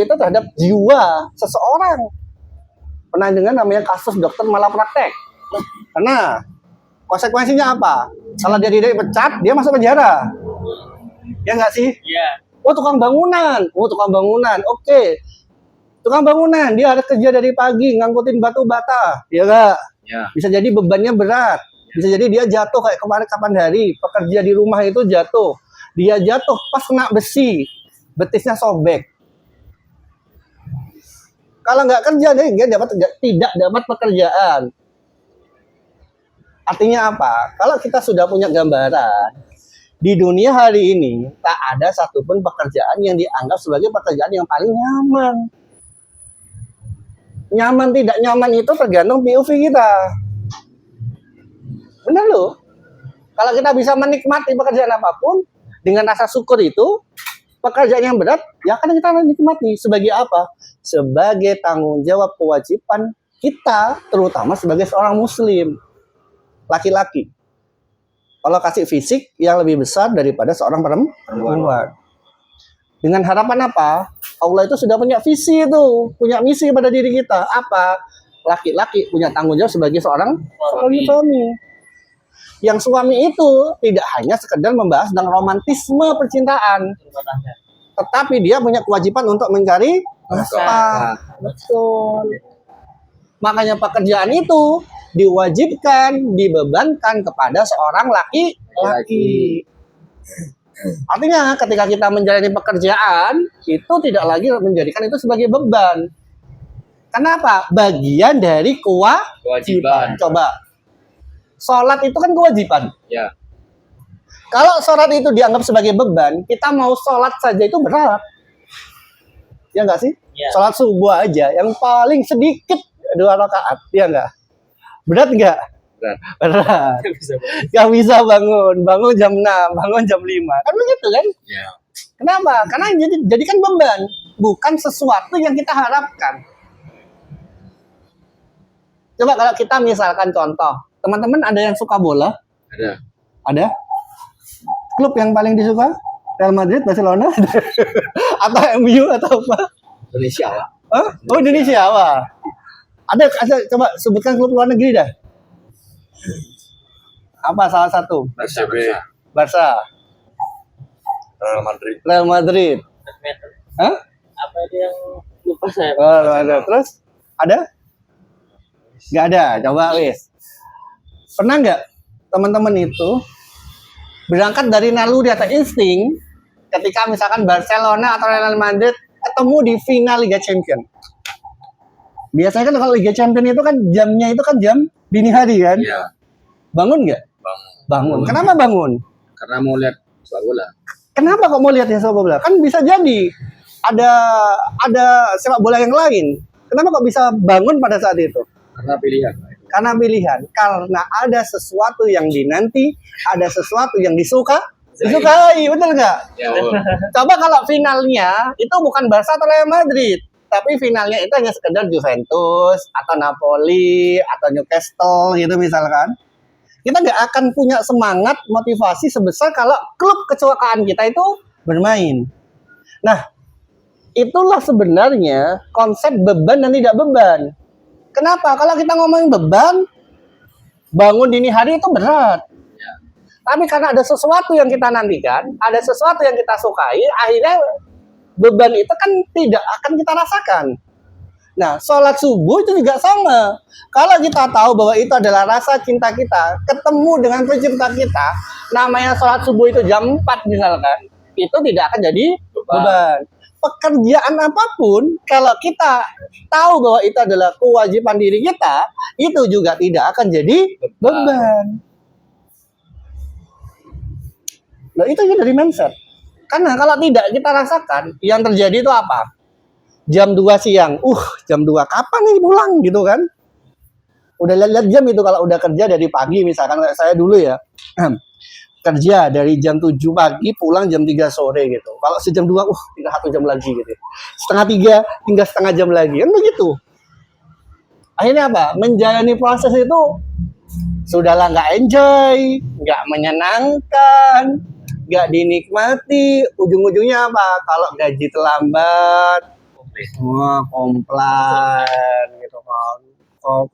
jiwa seseorang. Pernah dengar namanya kasus dokter malapraktek? Karena konsekuensinya apa? Kalau dia tidak dipecat, dia masuk penjara. Ya nggak sih? Iya. Oh tukang bangunan. Oke. Tukang bangunan, dia harus kerja dari pagi, ngangkutin batu bata. Ya nggak? Ya. Bisa jadi bebannya berat. Bisa jadi dia jatuh kayak kemarin kapan hari. Pekerja di rumah itu jatuh. Dia jatuh pas kena besi. Betisnya sobek. Kalau nggak kerja, dia tidak dapat pekerjaan. Artinya apa? Kalau kita sudah punya gambaran, di dunia hari ini tak ada satupun pekerjaan yang dianggap sebagai pekerjaan yang paling nyaman. Nyaman tidak nyaman itu tergantung POV kita. Benar loh. Kalau kita bisa menikmati pekerjaan apapun dengan rasa syukur itu, pekerjaan yang berat ya akan kita nikmati. Sebagai apa? Sebagai tanggung jawab kewajiban kita, terutama sebagai seorang muslim. Laki-laki. Kalau kasih fisik yang lebih besar daripada seorang perempuan. Dengan harapan apa? Allah itu sudah punya visi itu, punya misi pada diri kita. Apa? Laki-laki punya tanggung jawab sebagai seorang suami. Yang suami itu tidak hanya sekedar membahas tentang romantisme percintaan, tetapi dia punya kewajiban untuk mencari nafkah. Betul. Makanya pekerjaan itu diwajibkan, dibebankan kepada seorang laki-laki. Artinya ketika kita menjalani pekerjaan, itu tidak lagi menjadikan itu sebagai beban. Kenapa? Bagian dari kewajiban. Coba. Sholat itu kan kewajiban. Ya. Kalau sholat itu dianggap sebagai beban, kita mau sholat saja itu berat. Ya nggak sih? Ya. Sholat subuh aja, yang paling sedikit 2 rakaat, ya nggak? Berat nggak? Berat. Gak bisa bangun jam 6, bangun jam 5. Kan begitu kan? Ya. Kenapa? Karena jadikan beban, bukan sesuatu yang kita harapkan. Coba kalau kita misalkan contoh, teman-teman ada yang suka bola? Ada. Ada? Klub yang paling disuka? Real Madrid, Barcelona? Atau MU atau apa? Indonesia lah. Hah? Oh Indonesia, wah. Ada, coba sebutkan klub luar negeri dah. Apa salah satu? RCB, Barca, Real Madrid. Real Madrid. Hah? Apa itu yang lupa saya? Oh, ada. Terus ada? Nggak ada. Coba wis. Pernah nggak teman-teman itu berangkat dari naluri atau insting ketika misalkan Barcelona atau Real Madrid ketemu di final Liga Champions? Biasanya kan kalau Liga Champions itu kan jamnya itu kan jam dini hari kan? Iya. Bangun nggak? Bangun. Kenapa bangun? Karena mau lihat sepak bola. Kenapa kok mau lihat sepak bola? Kan bisa jadi ada sepak bola yang lain. Kenapa kok bisa bangun pada saat itu? Karena pilihan. Karena pilihan. Karena ada sesuatu yang dinanti, ada sesuatu yang disukai, betul nggak? Ya, Coba kalau finalnya itu bukan Barca atau Real Madrid, tapi finalnya itu hanya sekedar Juventus atau Napoli atau Newcastle gitu misalkan. Kita nggak akan punya semangat motivasi sebesar kalau klub kesukaan kita itu bermain. Nah, itulah sebenarnya konsep beban dan tidak beban. Kenapa? Kalau kita ngomongin beban, bangun dini hari itu berat. Tapi karena ada sesuatu yang kita nantikan, ada sesuatu yang kita sukai, akhirnya beban itu kan tidak akan kita rasakan. Nah, sholat subuh itu juga sama. Kalau kita tahu bahwa itu adalah rasa cinta kita, ketemu dengan pencipta kita, namanya sholat subuh itu jam 4 misalkan, itu tidak akan jadi beban. Pekerjaan apapun, kalau kita tahu bahwa itu adalah kewajiban diri kita, itu juga tidak akan jadi beban. Nah, itu juga dari mindset. Karena kalau tidak kita rasakan, yang terjadi itu apa? Jam 2 siang, jam 2 kapan nih pulang gitu kan? Udah lihat jam itu kalau udah kerja dari pagi misalkan kayak saya dulu ya. Kerja dari jam 7 pagi pulang jam 3 sore gitu. Kalau sejam 2, tinggal 1 jam lagi gitu. Setengah 3 tinggal setengah jam lagi. Kan begitu. Akhirnya apa? Menjalani proses itu sudahlah nggak enjoy, nggak menyenangkan, nggak dinikmati. Ujung-ujungnya apa? Kalau gaji terlambat, komplain gitu kan.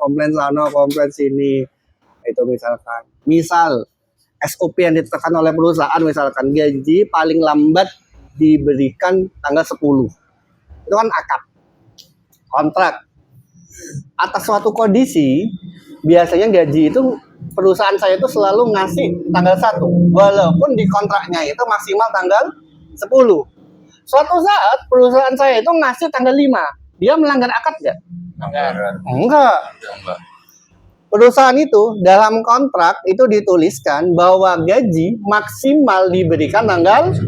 Komplain sana, komplain sini. Itu misalkan. Misal SOP yang ditetapkan oleh perusahaan misalkan gaji paling lambat diberikan tanggal 10. Itu kan akad. Kontrak. Atas suatu kondisi, biasanya gaji itu perusahaan saya itu selalu ngasih tanggal 1. Walaupun di kontraknya itu maksimal tanggal 10. Suatu saat perusahaan saya itu ngasih tanggal 5. Dia melanggar akad nggak? Enggak. Perusahaan itu dalam kontrak itu dituliskan bahwa gaji maksimal diberikan tanggal 10.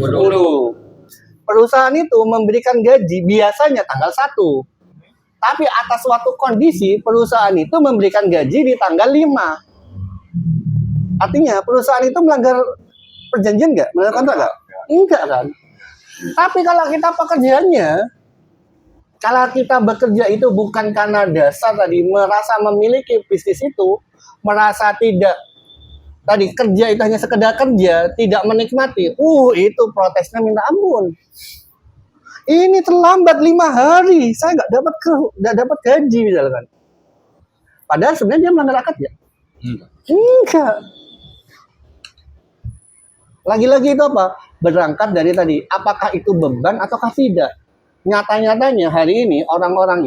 Perusahaan itu memberikan gaji biasanya tanggal 1. Tapi atas suatu kondisi perusahaan itu memberikan gaji di tanggal 5. Artinya perusahaan itu melanggar perjanjian nggak? Melanggar kontrak nggak? Enggak kan? Tapi kalau kita pekerjaannya, kalau kita bekerja itu bukan karena dasar tadi merasa memiliki bisnis itu, merasa tidak tadi kerja itu hanya sekedar kerja, tidak menikmati, itu protesnya minta ampun. Ini terlambat 5 hari, saya nggak dapat gaji misalkan. Padahal sebenarnya dia melanggar akad ya? Enggak. Lagi-lagi itu apa? Berangkat dari tadi, apakah itu beban ataukah tidak? Nyata-nyatanya hari ini orang-orang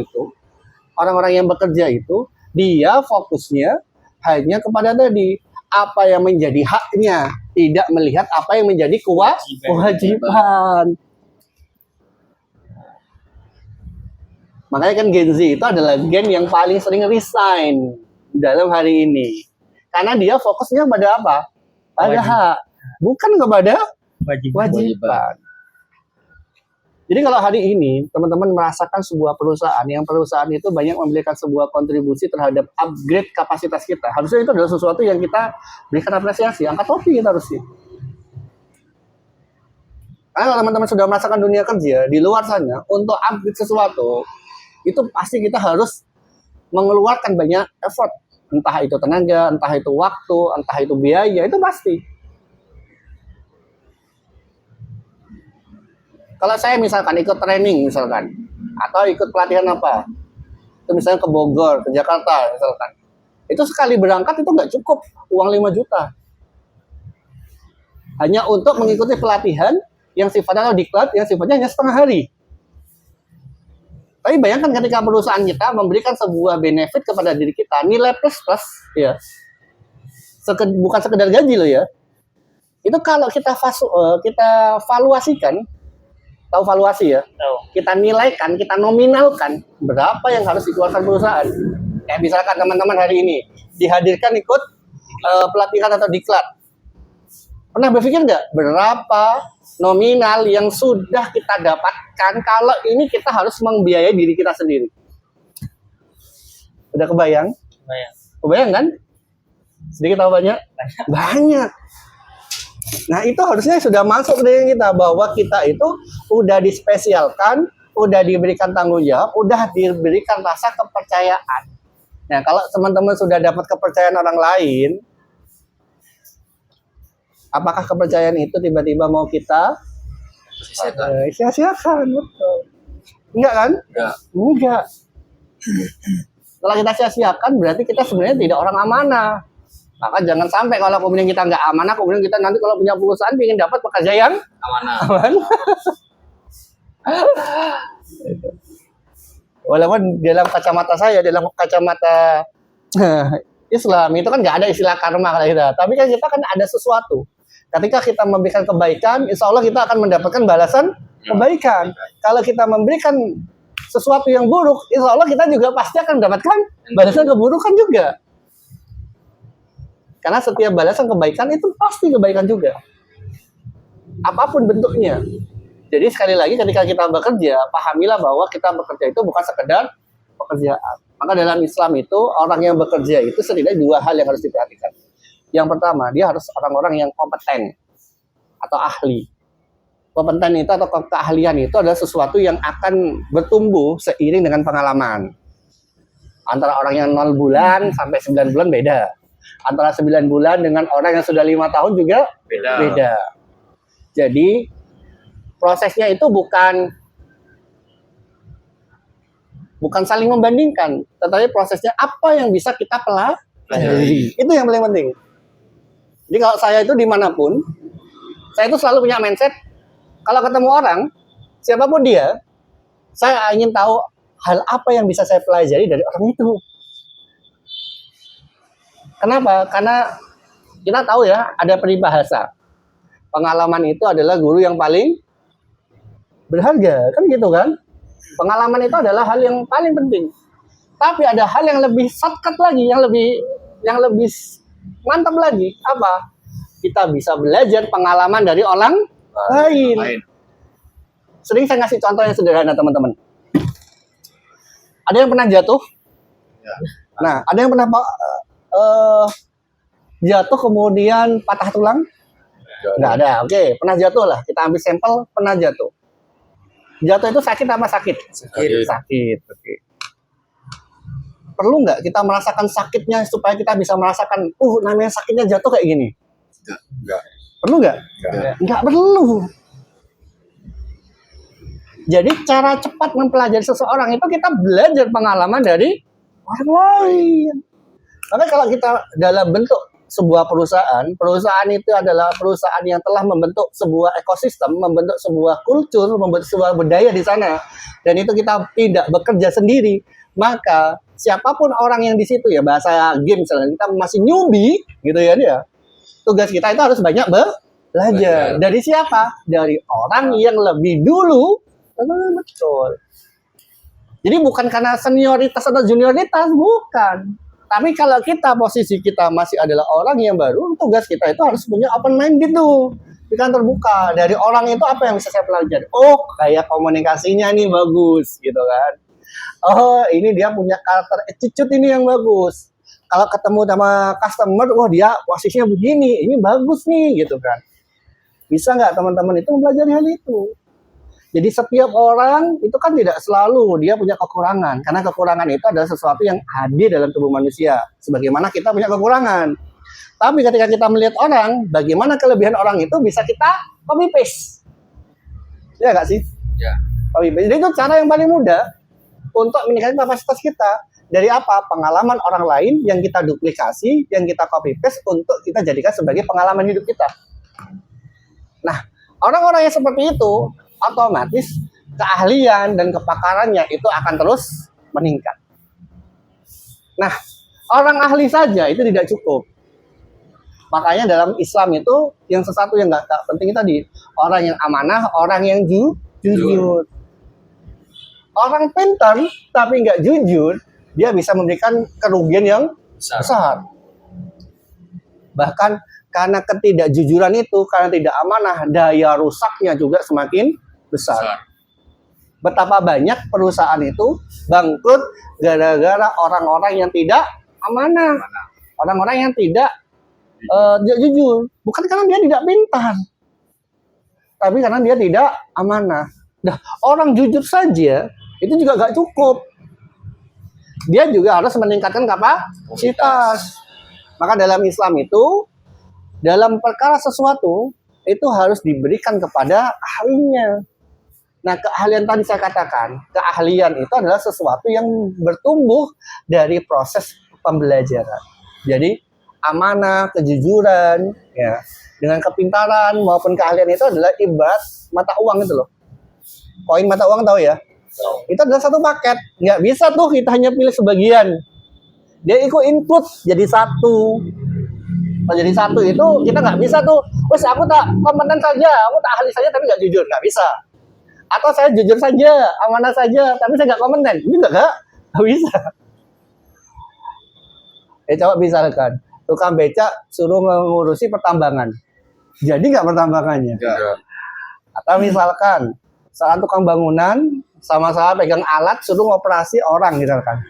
yang bekerja itu, dia fokusnya hanya kepada tadi, apa yang menjadi haknya, tidak melihat apa yang menjadi kewajiban. Makanya kan Gen Z itu adalah gen yang paling sering resign dalam hari ini. Karena dia fokusnya pada apa? Pada hak, bukan kepada kewajiban. Jadi kalau hari ini teman-teman merasakan sebuah perusahaan yang perusahaan itu banyak memberikan sebuah kontribusi terhadap upgrade kapasitas kita, harusnya itu adalah sesuatu yang kita berikan apresiasi, angkat topi kita harusnya. Karena kalau teman-teman sudah merasakan dunia kerja di luar sana, untuk upgrade sesuatu itu pasti kita harus mengeluarkan banyak effort, entah itu tenaga, entah itu waktu, entah itu biaya, itu pasti. Kalau saya misalkan ikut training misalkan, atau ikut pelatihan apa, itu misalnya ke Bogor, ke Jakarta misalkan, itu sekali berangkat itu nggak cukup uang 5 juta. Hanya untuk mengikuti pelatihan yang sifatnya diklat, yang sifatnya hanya setengah hari. Tapi bayangkan ketika perusahaan kita memberikan sebuah benefit kepada diri kita, nilai plus ya, bukan sekedar gaji loh ya. Itu kalau kita valuasikan, tahu valuasi ya? Tahu. Kita nilaikan, kita nominalkan berapa yang harus dikeluarkan perusahaan. Kayak misalkan teman-teman hari ini dihadirkan ikut pelatihan atau diklat. Pernah berpikir nggak berapa nominal yang sudah kita dapatkan kalau ini kita harus membiayai diri kita sendiri? Udah kebayang? Bayang. Kebayang kan? Sedikit atau banyak? Banyak. Nah itu harusnya sudah masuk ke kita bahwa kita itu udah dispesialkan, udah diberikan tanggung jawab, udah diberikan rasa kepercayaan. Nah kalau teman-teman sudah dapat kepercayaan orang lain, apakah kepercayaan itu tiba-tiba mau kita sia-siakan? Betul. Enggak kan? Enggak. Setelah kita sia-siakan berarti kita sebenarnya tidak orang amanah. Maka jangan sampai kalau kemudian kita nggak amanah, kemudian kita nanti kalau punya perusahaan ingin dapat pekerja yang aman. Walaupun dalam kacamata saya, dalam kacamata Islam itu kan nggak ada istilah karma kalau kita. Tapi kan kita kan ada sesuatu. Ketika kita memberikan kebaikan, insya Allah kita akan mendapatkan balasan kebaikan. Kalau kita memberikan sesuatu yang buruk, insya Allah kita juga pasti akan mendapatkan balasan keburukan juga. Karena setiap balasan kebaikan itu pasti kebaikan juga. Apapun bentuknya. Jadi sekali lagi ketika kita bekerja, pahamilah bahwa kita bekerja itu bukan sekedar pekerjaan. Maka dalam Islam itu orang yang bekerja itu setidaknya dua hal yang harus diperhatikan. Yang pertama, dia harus orang-orang yang kompeten atau ahli. Kompeten itu atau keahlian itu adalah sesuatu yang akan bertumbuh seiring dengan pengalaman. Antara orang yang 0 bulan sampai 9 bulan beda. Antara 9 bulan dengan orang yang sudah 5 tahun juga beda. Jadi prosesnya itu bukan saling membandingkan, tetapi prosesnya apa yang bisa kita pelajari. Itu yang paling penting. Jadi kalau saya itu dimanapun, saya itu selalu punya mindset, kalau ketemu orang, siapapun dia, saya ingin tahu hal apa yang bisa saya pelajari dari orang itu. Kenapa? Karena kita tahu ya, ada peribahasa. Pengalaman itu adalah guru yang paling berharga, kan gitu kan? Pengalaman itu adalah hal yang paling penting. Tapi ada hal yang lebih shortcut lagi, yang lebih mantap lagi. Apa? Kita bisa belajar pengalaman dari orang lain. Sering saya ngasih contoh yang sederhana, teman-teman. Ada yang pernah jatuh? Ya. Nah, ada yang pernah jatuh kemudian patah tulang? Nggak ada. Oke, pernah jatuh lah. Kita ambil sampel, pernah jatuh. Jatuh itu sakit apa sakit? Sakit. Oke. Perlu nggak kita merasakan sakitnya supaya kita bisa merasakan, namanya sakitnya jatuh kayak gini? Enggak. Perlu nggak? Nggak perlu. Jadi cara cepat mempelajari seseorang itu kita belajar pengalaman dari orang lain. Karena kalau kita dalam bentuk sebuah perusahaan itu adalah perusahaan yang telah membentuk sebuah ekosistem, membentuk sebuah kultur, membentuk sebuah budaya di sana. Dan itu kita tidak bekerja sendiri. Maka siapapun orang yang di situ ya, bahasa game misalnya, kita masih newbie gitu ya dia. Tugas kita itu harus banyak belajar. Dari siapa? Dari orang yang lebih dulu. Betul. Jadi bukan karena senioritas atau junioritas, bukan. Tapi kalau kita posisi kita masih adalah orang yang baru, tugas kita itu harus punya open mind gitu. Pikiran terbuka. Dari orang itu apa yang bisa saya pelajari? Oh, kayak komunikasinya nih bagus gitu kan. Oh, ini dia punya karakter attitude ini yang bagus. Kalau ketemu sama customer, wah dia posisinya begini, ini bagus nih gitu kan. Bisa nggak teman-teman itu mempelajari hal itu? Jadi setiap orang itu kan tidak selalu dia punya kekurangan. Karena kekurangan itu adalah sesuatu yang hadir dalam tubuh manusia. Sebagaimana kita punya kekurangan. Tapi ketika kita melihat orang, bagaimana kelebihan orang itu bisa kita copy paste. Ya nggak sih? Ya. Copy paste. Jadi itu cara yang paling mudah untuk meningkatkan kapasitas kita. Dari apa? Pengalaman orang lain yang kita duplikasi, yang kita copy paste untuk kita jadikan sebagai pengalaman hidup kita. Nah, orang-orang yang seperti itu otomatis keahlian dan kepakarannya itu akan terus meningkat. Nah, orang ahli saja itu tidak cukup. Makanya dalam Islam itu yang sesuatu yang nggak penting tadi, orang yang amanah, orang yang jujur. Orang pintar tapi nggak jujur, dia bisa memberikan kerugian yang besar. Bahkan karena ketidakjujuran itu, karena tidak amanah, daya rusaknya juga semakin besar. Betapa banyak perusahaan itu bangkrut gara-gara orang-orang yang tidak amanah, orang-orang yang tidak jujur. Bukan karena dia tidak pintar, tapi karena dia tidak amanah. Nah, orang jujur saja itu juga gak cukup. Dia juga harus meningkatkan kapasitas. Maka dalam Islam itu, dalam perkara sesuatu itu harus diberikan kepada ahlinya. Nah, keahlian tadi saya katakan, keahlian itu adalah sesuatu yang bertumbuh dari proses pembelajaran. Jadi amanah, kejujuran, ya, dengan kepintaran maupun keahlian itu adalah ibarat mata uang itu loh. Koin mata uang tahu ya? Itu adalah satu paket. Nggak bisa tuh kita hanya pilih sebagian. Dia ikut input jadi satu. Kalau jadi satu itu kita nggak bisa tuh. Wes aku tak kompeten saja, aku tak ahli saja tapi nggak jujur, nggak bisa. Atau saya jujur saja, amanah saja, tapi saya nggak kompeten. Ini nggak bisa. Coba misalkan tukang becak suruh mengurusi pertambangan, jadi nggak pertambangannya? Enggak. Atau misalkan saat tukang bangunan sama-sama pegang alat suruh operasi orang misalkan,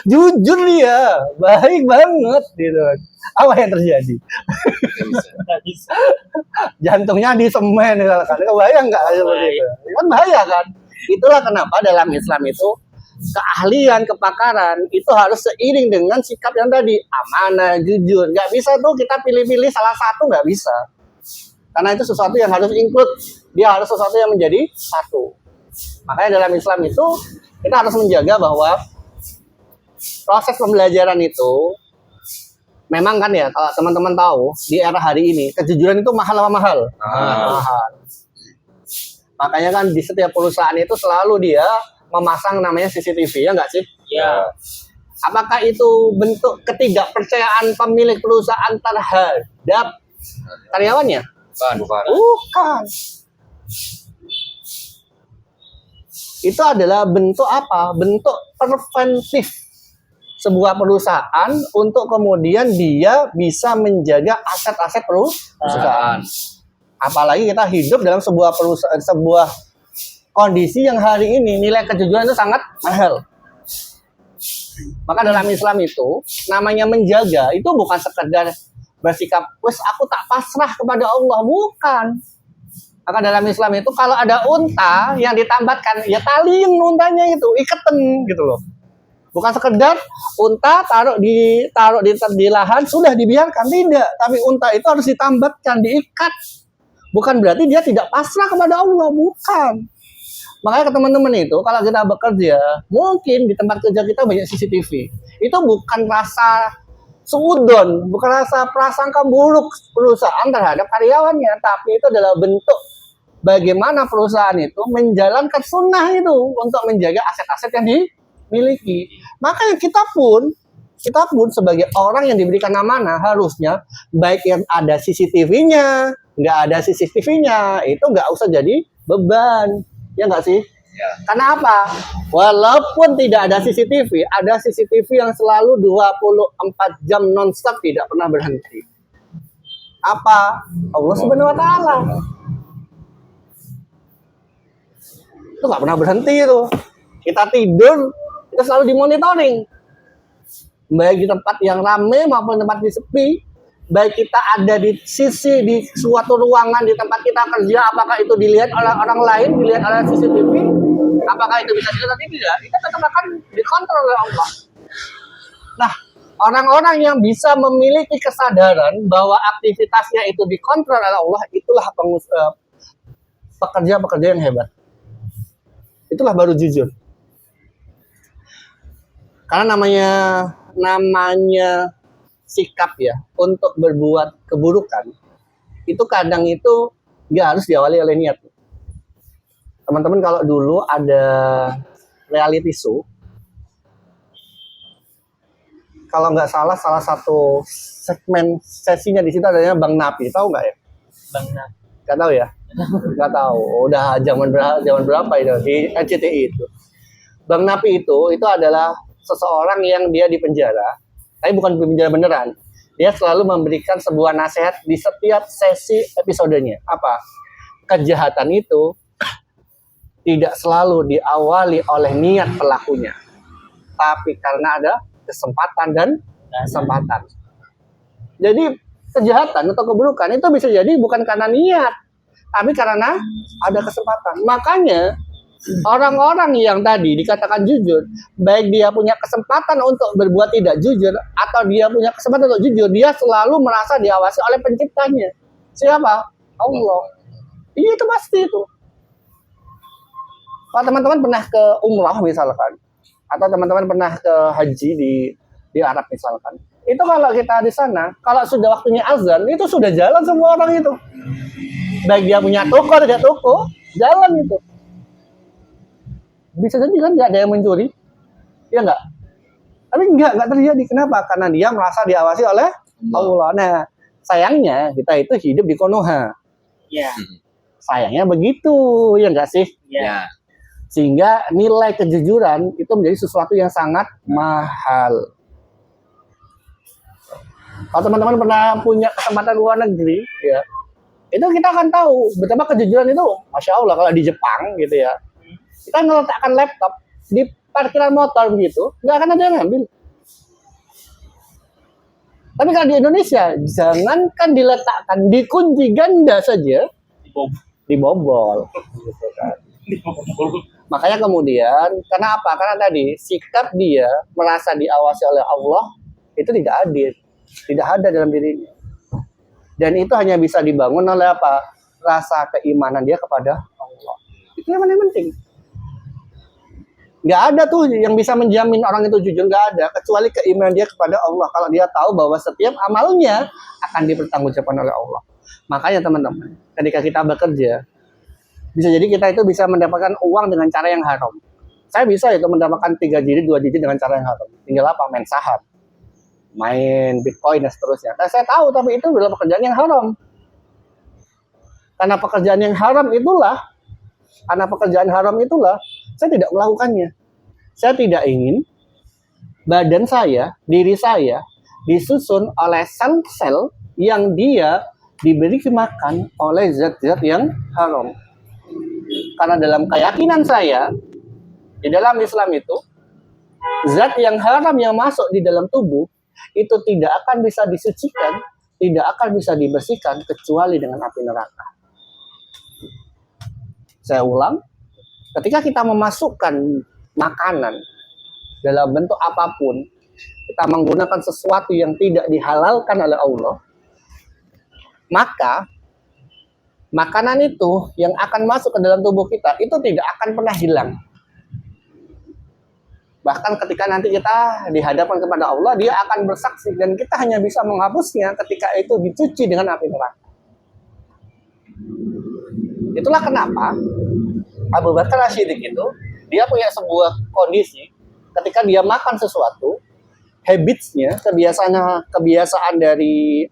jujur dia, baik banget gitu. Apa yang terjadi? Nggak bisa. Jantungnya di semen misalkan, kebayang nggak seperti itu? Kan bahaya kan? Itulah kenapa dalam Islam itu keahlian, kepakaran itu harus seiring dengan sikap yang tadi, amanah, jujur. Nggak bisa tuh kita pilih-pilih salah satu, nggak bisa. Karena itu sesuatu yang harus include, dia harus sesuatu yang menjadi satu. Makanya dalam Islam itu kita harus menjaga bahwa proses pembelajaran itu memang kan ya, kalau teman-teman tahu di era hari ini kejujuran itu mahal apa mahal? Mahal. Makanya kan di setiap perusahaan itu selalu dia memasang namanya CCTV, ya nggak sih? Ya. Apakah itu bentuk ketidakpercayaan pemilik perusahaan terhadap karyawannya? Bukan. Bukan. Itu adalah bentuk apa? Bentuk preventif sebuah perusahaan untuk kemudian dia bisa menjaga aset-aset perusahaan. Apalagi kita hidup dalam sebuah perusahaan, sebuah kondisi yang hari ini nilai kejujuran itu sangat mahal. Maka dalam Islam itu namanya menjaga itu bukan sekedar bersikap, wes aku tak pasrah kepada Allah, bukan. Maka dalam Islam itu kalau ada unta yang ditambatkan, ya taliin untanya itu, iketin gitu loh. Bukan sekedar unta taruh di lahan sudah dibiarkan, tidak. Tapi unta itu harus ditambatkan, diikat. Bukan berarti dia tidak pasrah kepada Allah, bukan. Makanya ke teman-teman itu, kalau kita bekerja, mungkin di tempat kerja kita banyak CCTV. Itu bukan rasa suudon, bukan rasa prasangka buruk perusahaan terhadap karyawannya, tapi itu adalah bentuk bagaimana perusahaan itu menjalankan sunnah itu untuk menjaga aset-aset yang dimiliki. Makanya kita pun sebagai orang yang diberikan amanah harusnya baik yang ada CCTV-nya, nggak ada CCTV-nya, itu nggak usah jadi beban. Ya nggak sih? Ya. Karena apa? Walaupun tidak ada CCTV, ada CCTV yang selalu 24 jam non-stop tidak pernah berhenti. Apa? Allah Subhanahu wa Ta'ala. Itu nggak pernah berhenti itu. Kita tidur, kita selalu dimonitoring. Baik di tempat yang ramai maupun tempat yang sepi. Baik kita ada di suatu ruangan di tempat kita kerja, apakah itu dilihat oleh orang lain, dilihat oleh CCTV, apakah itu bisa dilihat atau tidak, itu tetap akan dikontrol oleh Allah. Nah, orang-orang yang bisa memiliki kesadaran bahwa aktivitasnya itu dikontrol oleh Allah, itulah pekerja-pekerja yang hebat. Itulah baru jujur. Karena namanya sikap ya untuk berbuat keburukan itu kadang itu nggak harus diawali oleh niat. Teman-teman kalau dulu ada reality show, kalau nggak salah satu segmen sesinya di situ adanya Bang Napi, tahu nggak ya? Bang Napi. Nggak tahu ya? Nggak tahu. Udah zaman berapa itu di RCTI itu. Bang Napi itu adalah seseorang yang dia di penjara. Tapi bukan di penjara beneran. dia selalu memberikan sebuah nasihat di setiap sesi episodenya. Apa? Kejahatan itu tidak selalu diawali oleh niat pelakunya, tapi karena ada kesempatan dan kesempatan. Jadi kejahatan atau keburukan itu bisa jadi bukan karena niat, tapi karena ada kesempatan. Makanya orang-orang yang tadi dikatakan jujur, baik dia punya kesempatan untuk berbuat tidak jujur atau dia punya kesempatan untuk jujur, dia selalu merasa diawasi oleh penciptanya. Siapa? Allah. Iya, itu pasti itu. Kalau teman-teman pernah ke umrah misalkan, atau teman-teman pernah ke haji di Arab misalkan, itu kalau kita di sana, kalau sudah waktunya azan, itu sudah jalan semua orang itu. Baik dia punya toko, tidak toko, jalan itu. Bisa jadi kan nggak ada yang mencuri, ya nggak? Tapi nggak terjadi. Kenapa? Karena dia merasa diawasi oleh Allah. Nah, sayangnya kita itu hidup di Konoha. Iya. Sayangnya begitu, ya nggak sih? Iya. Sehingga nilai kejujuran itu menjadi sesuatu yang sangat mahal. Kalau teman-teman pernah punya kesempatan luar negeri, ya, itu kita akan tahu betapa kejujuran itu, masya Allah. Kalau di Jepang, gitu ya, kita ngeletakkan laptop di parkiran motor begitu, nggak akan ada yang ngambil. Tapi kalau di Indonesia, jangankan diletakkan, dikunci ganda saja, dibobol. Gitu kan. Makanya kemudian, karena apa? Karena tadi sikap dia merasa diawasi oleh Allah itu tidak adil, tidak ada dalam dirinya. Dan itu hanya bisa dibangun oleh apa? Rasa keimanan dia kepada Allah. Itu yang paling penting. Nggak ada tuh yang bisa menjamin orang itu jujur, nggak ada, kecuali keimanan dia kepada Allah. Kalau dia tahu bahwa setiap amalnya akan dipertanggungjawabkan oleh Allah. Makanya teman-teman, ketika kita bekerja, bisa jadi kita itu bisa mendapatkan uang dengan cara yang haram. Saya bisa itu mendapatkan 3 digit, 2 digit dengan cara yang haram. Tinggal apa? Main saham, main Bitcoin dan seterusnya. Nah, saya tahu, tapi itu adalah pekerjaan yang haram. Karena pekerjaan yang haram itulah, saya tidak melakukannya. Saya tidak ingin badan saya, diri saya, disusun oleh sel-sel yang dia diberi makan oleh zat-zat yang haram. Karena dalam keyakinan saya, di dalam Islam itu, zat yang haram yang masuk di dalam tubuh, itu tidak akan bisa disucikan, tidak akan bisa dibersihkan, kecuali dengan api neraka. Saya ulang, ketika kita memasukkan makanan dalam bentuk apapun, kita menggunakan sesuatu yang tidak dihalalkan oleh Allah, maka makanan itu yang akan masuk ke dalam tubuh kita itu tidak akan pernah hilang. Bahkan ketika nanti kita dihadapkan kepada Allah, dia akan bersaksi dan kita hanya bisa menghapusnya ketika itu dicuci dengan api neraka. Itulah kenapa Abu Bakar As-Siddiq itu dia punya sebuah kondisi ketika dia makan sesuatu, habitsnya, kebiasaan dari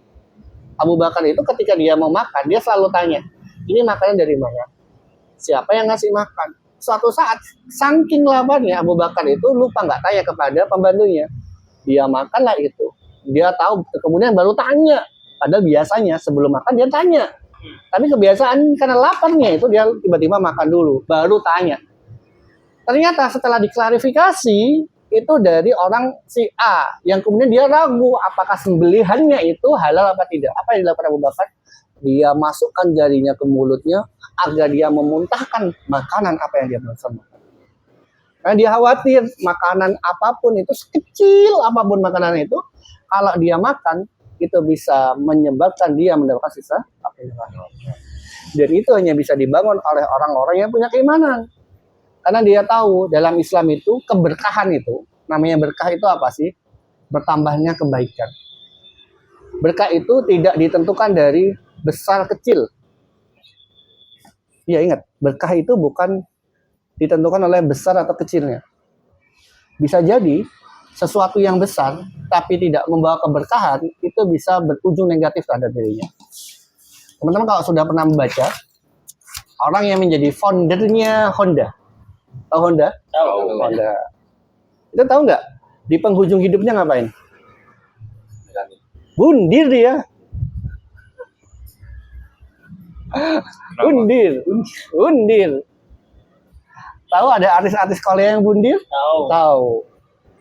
Abu Bakar itu ketika dia mau makan, dia selalu tanya, ini makanan dari mana? Siapa yang ngasih makan? Suatu saat, saking laparnya Abu Bakar itu lupa nggak tanya kepada pembantunya. Dia makanlah itu. Dia tahu, kemudian baru tanya. Padahal biasanya sebelum makan dia tanya. Tapi kebiasaan karena laparnya itu dia tiba-tiba makan dulu, baru tanya. Ternyata setelah diklarifikasi, itu dari orang si A yang kemudian dia ragu apakah sembelihannya itu halal apa tidak. Apa yang dilakukan Abu Bakar? Dia masukkan jarinya ke mulutnya agar dia memuntahkan makanan apa yang dia pesan. Karena dia khawatir makanan apapun itu, sekecil apapun makanan itu, kalau dia makan itu bisa menyebabkan dia mendapatkan sisa api neraka. Dan itu hanya bisa dibangun oleh orang-orang yang punya keimanan. Karena dia tahu dalam Islam itu keberkahan itu, namanya berkah itu apa sih? Bertambahnya kebaikan. Berkah itu tidak ditentukan dari besar kecil. Ya ingat, berkah itu bukan ditentukan oleh besar atau kecilnya. Bisa jadi sesuatu yang besar tapi tidak membawa keberkahan itu bisa berujung negatif terhadap dirinya. Teman-teman kalau sudah pernah membaca orang yang menjadi foundernya Honda. Tahu Honda? Tahu. Honda. Itu tahu nggak? Di penghujung hidupnya ngapain? Bundir dia. Bundir. Tahu ada artis-artis Korea yang bundir? Tahu.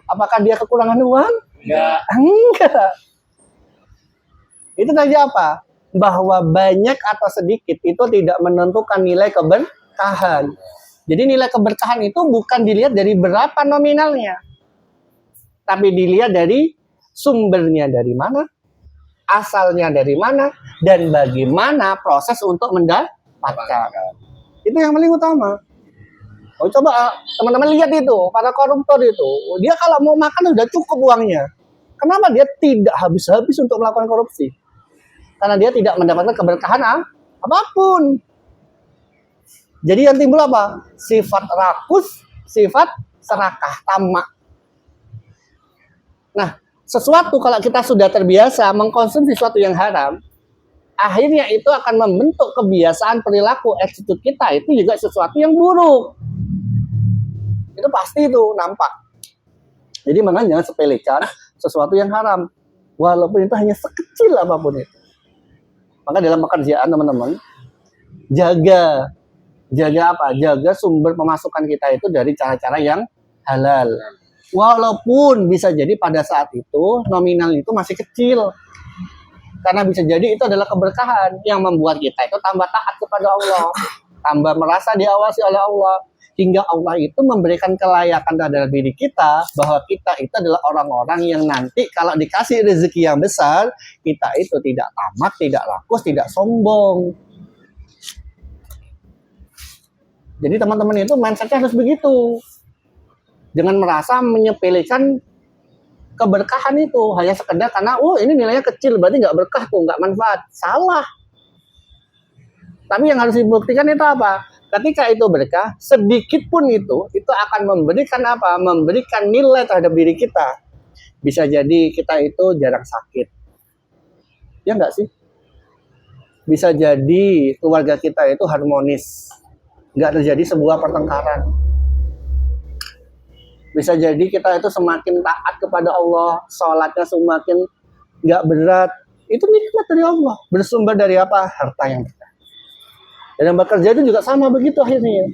Apakah dia kekurangan uang? Enggak. Itu tadi apa? Bahwa banyak atau sedikit itu tidak menentukan nilai keberkahan. Jadi nilai keberkahan itu bukan dilihat dari berapa nominalnya, tapi dilihat dari sumbernya dari mana, asalnya dari mana, dan bagaimana proses untuk mendapatkan. Itu yang paling utama. Oh, coba teman-teman lihat itu, para koruptor itu, dia kalau mau makan udah cukup uangnya. Kenapa dia tidak habis-habis untuk melakukan korupsi? Karena dia tidak mendapatkan keberkahan apapun. Jadi yang timbul apa? Sifat rakus, sifat serakah, tamak. Nah, sesuatu kalau kita sudah terbiasa mengkonsumsi sesuatu yang haram, akhirnya itu akan membentuk kebiasaan perilaku attitude kita itu juga sesuatu yang buruk. Itu pasti itu nampak. Jadi makanya jangan sepelekan sesuatu yang haram, walaupun itu hanya sekecil apapun itu. Maka dalam pekerjaan teman-teman, jaga apa? Jaga sumber pemasukan kita itu dari cara-cara yang halal. Walaupun bisa jadi pada saat itu nominal itu masih kecil. Karena bisa jadi itu adalah keberkahan yang membuat kita itu tambah taat kepada Allah, tambah merasa diawasi oleh Allah, hingga Allah itu memberikan kelayakan terhadap diri kita bahwa kita itu adalah orang-orang yang nanti kalau dikasih rezeki yang besar, kita itu tidak tamak, tidak rakus, tidak sombong. Jadi teman-teman itu mindsetnya harus begitu. Jangan merasa menyepelekan keberkahan itu hanya sekedar karena ini nilainya kecil berarti nggak berkah tuh, nggak manfaat. Salah. Tapi yang harus dibuktikan itu apa? Ketika itu berkah, sedikit pun itu akan memberikan apa? Memberikan nilai terhadap diri kita. Bisa jadi kita itu jarang sakit. Ya nggak sih? Bisa jadi keluarga kita itu harmonis. Nggak terjadi sebuah pertengkaran. Bisa jadi kita itu semakin taat kepada Allah, sholatnya semakin nggak berat. Itu nikmat dari Allah. Bersumber dari apa? Harta yang berkah. Dan yang bekerja itu juga sama begitu akhirnya.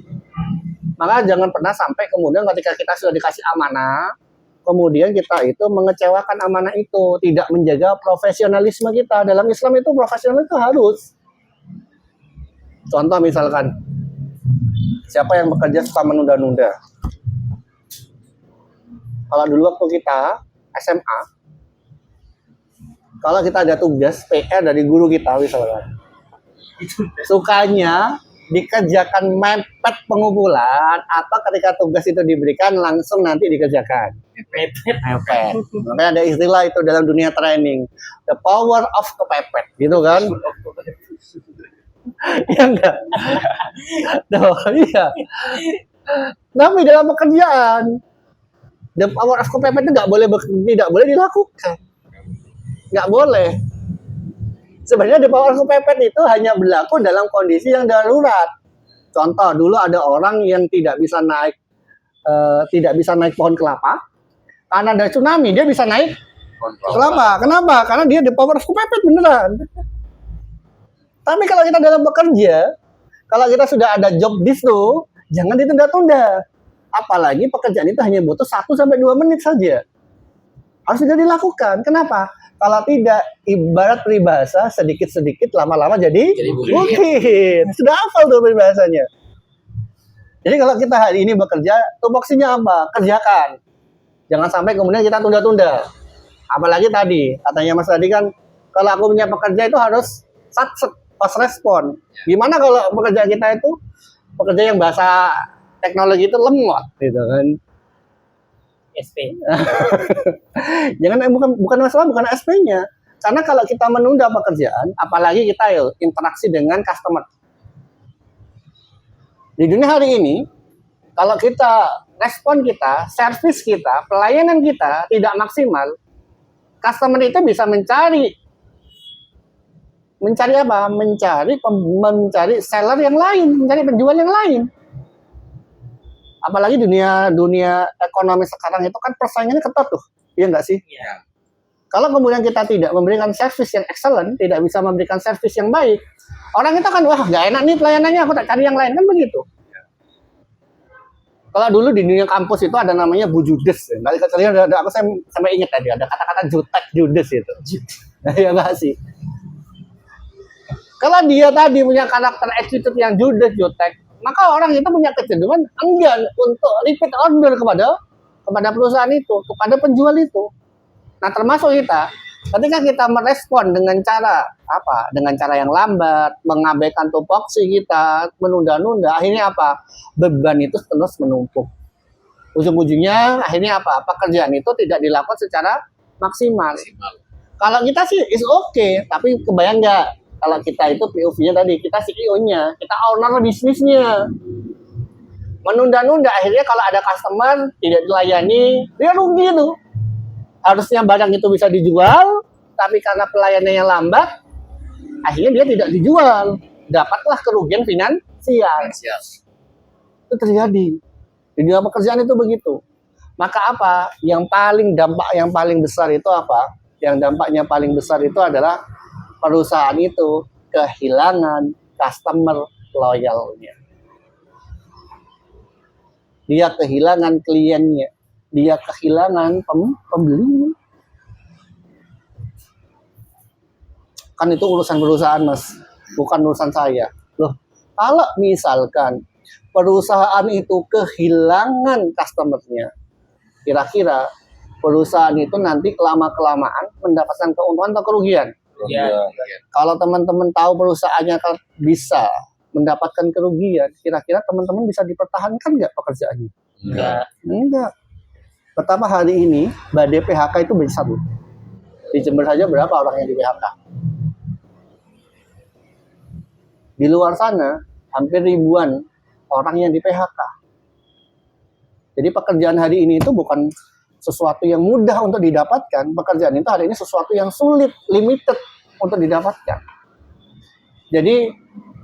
Maka jangan pernah sampai kemudian ketika kita sudah dikasih amanah, kemudian kita itu mengecewakan amanah itu, tidak menjaga profesionalisme kita. Dalam Islam itu profesional itu harus. Contoh misalkan, siapa yang bekerja suka menunda-nunda? Kalau dulu waktu kita SMA, kalau kita ada tugas PR dari guru kita misalkan, sukanya dikerjakan mepet pengumpulan atau ketika tugas itu diberikan langsung nanti dikerjakan. Mepet. Makanya ada istilah itu dalam dunia training, the power of kepepet, gitu kan? Ya enggak? Iya. Tapi dalam pekerjaan, the power of kepepet itu tidak boleh dilakukan. Nggak boleh. Sebenarnya the power of kepepet itu hanya berlaku dalam kondisi yang darurat. Contoh, dulu ada orang yang tidak bisa naik pohon kelapa. Karena ada tsunami, dia bisa naik kelapa. Kenapa? Karena dia the power of kepepet beneran. Tapi kalau kita dalam bekerja, kalau kita sudah ada job di situ, jangan ditunda-tunda. Apalagi pekerjaan itu hanya butuh 1-2 menit saja. Harus sudah dilakukan. Kenapa? Kalau tidak, ibarat peribahasa, sedikit-sedikit lama-lama jadi bukit. Sudah hafal tuh peribahasanya. Jadi kalau kita hari ini bekerja, tupoksinya apa? Kerjakan. Jangan sampai kemudian kita tunda-tunda. Apalagi tadi, katanya Mas tadi kan, kalau aku punya pekerja itu harus pas respon. Gimana kalau pekerjaan kita itu, pekerja yang bahasa teknologi itu lemot, gitu kan? SP. Bukan masalah bukan SP-nya. Karena kalau kita menunda pekerjaan, apalagi kita interaksi dengan customer. Di dunia hari ini, kalau kita respon kita, servis kita, pelayanan kita tidak maksimal, customer itu bisa mencari apa? Mencari seller yang lain, mencari penjual yang lain. Apalagi dunia ekonomi sekarang itu kan persaingannya ketat tuh, iya nggak sih? Iya. Kalau kemudian kita tidak memberikan service yang excellent, tidak bisa memberikan service yang baik, orang itu kan, wah nggak enak nih pelayanannya, aku tak cari yang lain, kan begitu. Kalau dulu di dunia kampus itu ada namanya Bu Judes. Nanti kalian aku sampai ingat tadi ada kata-kata jutek Judes itu. Ya nggak sih. Kalau dia tadi punya karakter attitude yang judes jutek, maka orang itu punya kecenderungan enggan untuk repeat order kepada perusahaan itu, kepada penjual itu. Nah termasuk kita, ketika kita merespon dengan cara apa? Dengan cara yang lambat, mengabaikan tupoksi kita, menunda-nunda, akhirnya apa? Beban itu terus menumpuk. Ujung-ujungnya akhirnya apa? Pekerjaan itu tidak dilakukan secara maksimal. Kalau kita sih is okay, tapi kebayang nggak? Kalau kita itu POV-nya tadi, kita CEO-nya, kita owner bisnisnya. Menunda-nunda, akhirnya kalau ada customer tidak dilayani, dia rugi tuh. Harusnya barang itu bisa dijual, tapi karena pelayanannya yang lambat, akhirnya dia tidak dijual. Dapatlah kerugian finansial. Itu terjadi. Di dunia pekerjaan itu begitu. Maka apa? Dampak yang paling besar itu apa? Yang dampaknya paling besar itu adalah perusahaan itu kehilangan customer loyalnya. Dia kehilangan kliennya. Dia kehilangan pembeli. Kan itu urusan perusahaan, Mas. Bukan urusan saya. Loh, kalau misalkan perusahaan itu kehilangan customernya, kira-kira perusahaan itu nanti lama-kelamaan mendapatkan keuntungan atau kerugian? Ya. Kalau teman-teman tahu perusahaannya bisa mendapatkan kerugian, kira-kira teman-teman bisa dipertahankan nggak pekerjaannya? Enggak. Pertama hari ini, badai PHK itu besar. Di Jember saja berapa orang yang di PHK? Di luar sana, hampir ribuan orang yang di PHK. Jadi pekerjaan hari ini itu bukan sesuatu yang mudah untuk didapatkan. Pekerjaan itu hari ini sesuatu yang sulit, limited untuk didapatkan. Jadi,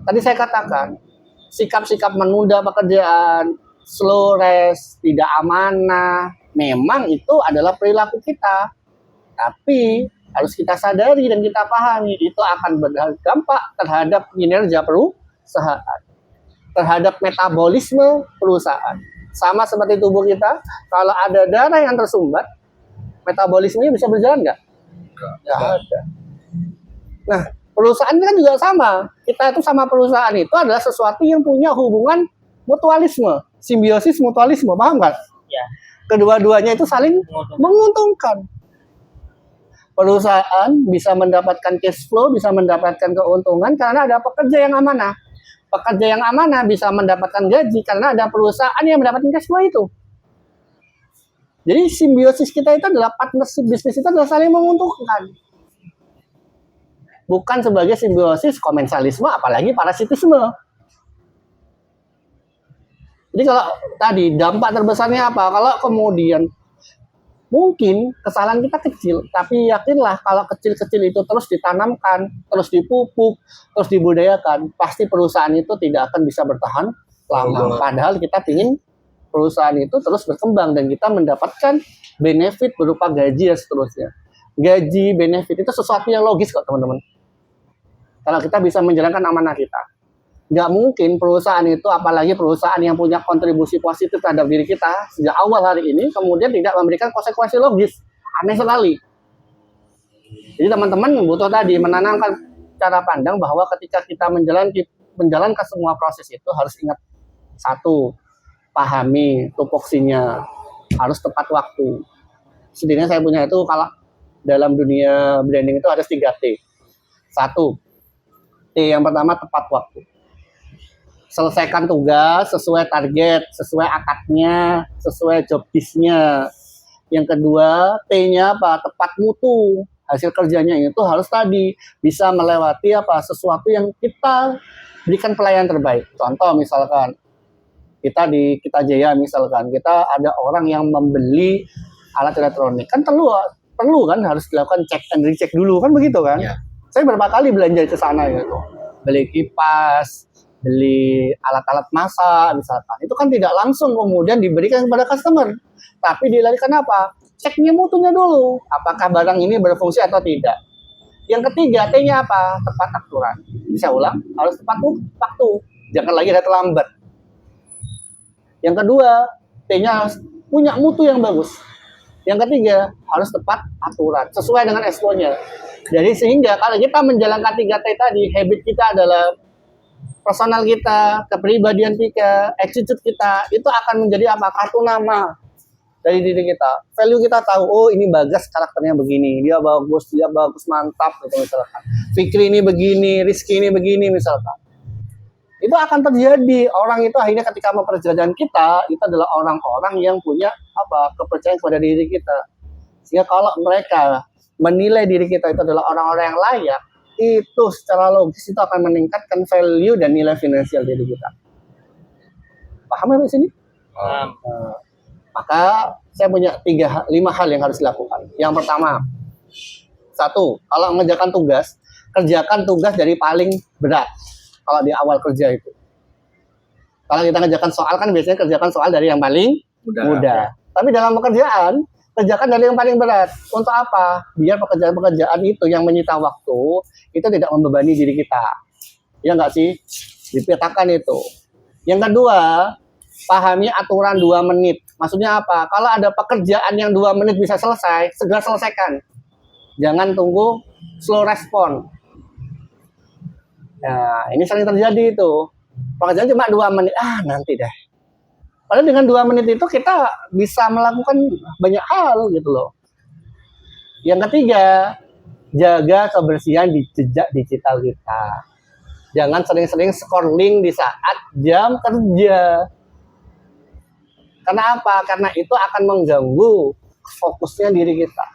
tadi saya katakan, sikap-sikap menunda pekerjaan, slow rest, tidak amanah, memang itu adalah perilaku kita. Tapi, harus kita sadari dan kita pahami, itu akan berdampak terhadap kinerja perusahaan, terhadap metabolisme perusahaan. Sama seperti tubuh kita, kalau ada darah yang tersumbat, metabolismenya bisa berjalan nggak? Nggak ada. Nah, perusahaan kan juga sama. Kita itu sama perusahaan itu adalah sesuatu yang punya hubungan mutualisme, simbiosis mutualisme, paham nggak? Ya. Kedua-duanya itu saling menguntungkan. Perusahaan bisa mendapatkan cash flow, bisa mendapatkan keuntungan karena ada pekerja yang amanah. Pekerja yang amanah bisa mendapatkan gaji karena ada perusahaan yang mendapatkan cash flow itu. Jadi simbiosis kita itu adalah partnership bisnis itu adalah saling menguntungkan. Bukan sebagai simbiosis komensalisme apalagi parasitisme. Jadi kalau tadi dampak terbesarnya apa? Kalau kemudian mungkin kesalahan kita kecil, tapi yakinlah kalau kecil-kecil itu terus ditanamkan, terus dipupuk, terus dibudayakan, pasti perusahaan itu tidak akan bisa bertahan lama. Padahal kita ingin perusahaan itu terus berkembang dan kita mendapatkan benefit berupa gaji dan seterusnya. Gaji, benefit itu sesuatu yang logis kok teman-teman. Kalau kita bisa menjalankan amanah kita. Nggak mungkin perusahaan itu, apalagi perusahaan yang punya kontribusi positif terhadap diri kita sejak awal hari ini, kemudian tidak memberikan konsekuensi logis. Aneh sekali. Jadi teman-teman butuh tadi menanamkan cara pandang bahwa ketika kita menjalankan semua proses itu harus ingat satu, pahami tupoksinya, harus tepat waktu. Setidaknya saya punya itu kalau dalam dunia branding itu ada 3 T. 1, T yang pertama tepat waktu. Selesaikan tugas sesuai target, sesuai akadnya, sesuai job list-nya. Yang kedua, T-nya apa? Tepat mutu. Hasil kerjanya itu harus tadi bisa melewati apa? Sesuatu yang kita berikan pelayanan terbaik. Contoh misalkan kita di Kita Jaya misalkan, kita ada orang yang membeli alat elektronik. Kan perlu kan harus dilakukan cek and recheck dulu kan begitu kan? Ya. Saya berapa kali belanja ke sana gitu. Beli kipas, beli alat-alat masak misalkan, itu kan tidak langsung kemudian diberikan kepada customer, tapi dilarikan apa? cek nih mutunya dulu, apakah barang ini berfungsi atau tidak. Yang ketiga, T-nya apa? Tepat aturan. Bisa ulang, harus tepat waktu. Jangan lagi ada terlambat. Yang kedua, T-nya harus punya mutu yang bagus. Yang ketiga, harus tepat aturan, sesuai dengan expo-nya. Jadi sehingga kalau kita menjalankan 3T tadi, habit kita adalah personal kita, kepribadian kita, attitude kita, itu akan menjadi apa? Kartu nama dari diri kita. Value kita tahu, oh ini Bagas karakternya begini, dia bagus, mantap, gitu misalkan. Fikri ini begini, Rizky ini begini, misalkan. Itu akan terjadi. Orang itu akhirnya ketika memperjalan kita, itu adalah orang-orang yang punya apa? Kepercayaan kepada diri kita. Sehingga kalau mereka menilai diri kita itu adalah orang-orang yang layak, itu secara logis itu akan meningkatkan value dan nilai finansial diri kita. Paham ya di sini? Maka saya punya 5 hal yang harus dilakukan. Yang pertama, 1, kalau mengerjakan tugas, kerjakan tugas dari paling berat. Kalau di awal kerja itu. Kalau kita kerjakan soal kan biasanya kerjakan soal dari yang paling mudah. Tapi dalam pekerjaan, kerjakan dari yang paling berat. Untuk apa? Biar pekerjaan-pekerjaan itu yang menyita waktu, itu tidak membebani diri kita. Ya nggak sih? Dipetakan itu. Yang kedua, pahami aturan 2 menit. Maksudnya apa? Kalau ada pekerjaan yang 2 menit bisa selesai, segera selesaikan. Jangan tunggu slow respon. Nah, ini sering terjadi itu. Pekerjaan cuma 2 menit. Nanti deh. Padahal dengan 2 menit itu kita bisa melakukan banyak hal gitu loh. Yang ketiga, jaga kebersihan di jejak digital kita. Jangan sering-sering scrolling di saat jam kerja. Karena apa? Karena itu akan mengganggu fokusnya diri kita.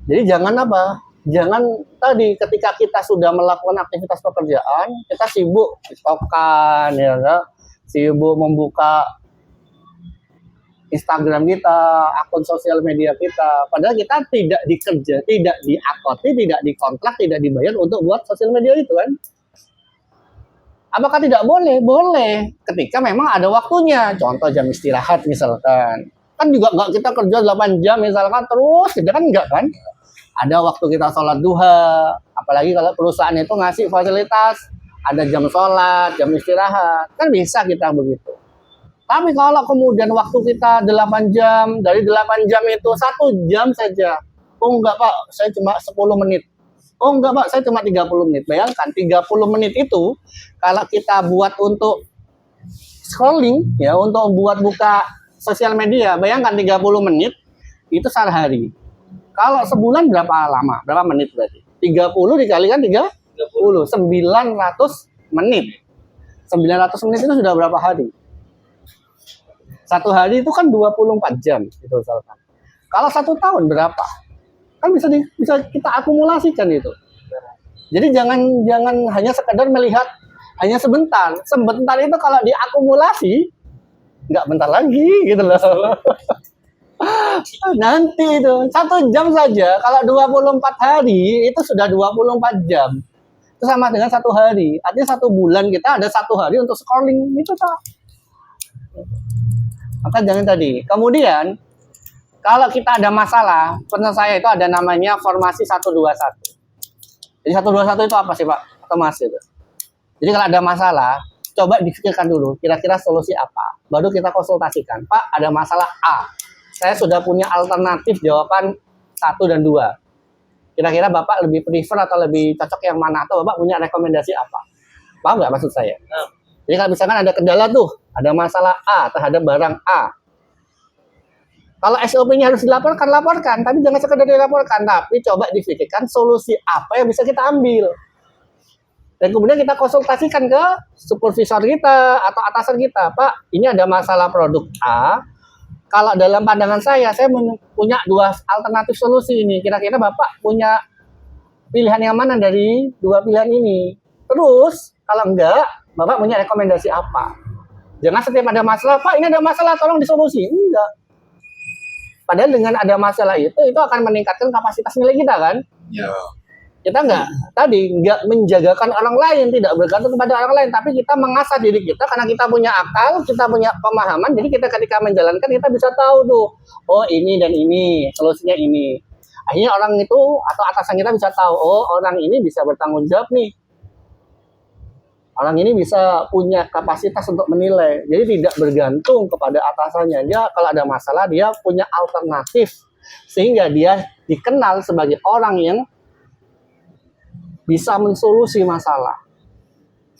Jadi jangan apa? Jangan tadi ketika kita sudah melakukan aktivitas pekerjaan, kita sibuk tiktokan, ya kan? Sibuk membuka Instagram kita, akun sosial media kita. Padahal kita tidak dikerja, tidak diakoti, tidak dikontrak, tidak dibayar untuk buat sosial media itu kan. Apakah tidak boleh? Boleh. Ketika memang ada waktunya. Contoh jam istirahat misalkan. Kan juga nggak kita kerja 8 jam misalkan terus, kita kan enggak kan? Ada waktu kita sholat duha, apalagi kalau perusahaan itu ngasih fasilitas, ada jam sholat, jam istirahat, kan bisa kita begitu. Tapi kalau kemudian waktu kita 8 jam, dari 8 jam itu 1 jam saja, oh enggak Pak, saya cuma 10 menit. Oh enggak Pak, saya cuma 30 menit. Bayangkan 30 menit itu, kalau kita buat untuk scrolling, ya untuk buat buka sosial media, bayangkan 30 menit, itu sehari. Kalau sebulan berapa lama? Berapa menit berarti? 30 dikalikan 30. 900 menit. 900 menit itu sudah berapa hari? 1 hari itu kan 24 jam. Gitu misalkan. Kalau 1 tahun berapa? Kan bisa kita akumulasikan itu. Jadi jangan hanya sekedar melihat hanya sebentar. Sebentar itu kalau diakumulasi, nggak bentar lagi gitu loh. Nanti itu 1 jam saja kalau 24 hari itu sudah 24 jam. Itu sama dengan 1 hari. Artinya 1 bulan kita ada 1 hari untuk scrolling itu toh. Maka jangan tadi. Kemudian kalau kita ada masalah, pesan saya itu ada namanya formasi 121. Jadi 121 itu apa sih Pak? Atau Mas itu. Jadi kalau ada masalah, coba dipikirkan dulu kira-kira solusi apa. Baru kita konsultasikan. Pak, ada masalah A. Saya sudah punya alternatif jawaban 1 dan 2. Kira-kira Bapak lebih prefer atau lebih cocok yang mana? Atau Bapak punya rekomendasi apa? Paham nggak maksud saya? Jadi kalau misalkan ada kendala tuh, ada masalah A terhadap barang A. Kalau SOP-nya harus dilaporkan, laporkan. Tapi jangan sekedar dilaporkan. Tapi coba dipikirkan solusi apa yang bisa kita ambil. Dan kemudian kita konsultasikan ke supervisor kita atau atasan kita. Pak, ini ada masalah produk A. Kalau dalam pandangan saya punya 2 alternatif solusi ini. Kira-kira Bapak punya pilihan yang mana dari 2 pilihan ini? Terus, kalau enggak, Bapak punya rekomendasi apa? Jangan setiap ada masalah, Pak ini ada masalah, tolong disolusi. Enggak. Padahal dengan ada masalah itu akan meningkatkan kapasitas nilai kita kan? Ya. Kita nggak menjagakan orang lain, tidak bergantung kepada orang lain, tapi kita mengasah diri kita karena kita punya akal, kita punya pemahaman. Jadi kita ketika menjalankan kita bisa tahu tuh, oh ini dan ini, solusinya ini. Akhirnya orang itu atau atasan kita bisa tahu, oh orang ini bisa bertanggung jawab nih. Orang ini bisa punya kapasitas untuk menilai. Jadi tidak bergantung kepada atasannya. Dia kalau ada masalah dia punya alternatif. Sehingga dia dikenal sebagai orang yang bisa mensolusi masalah.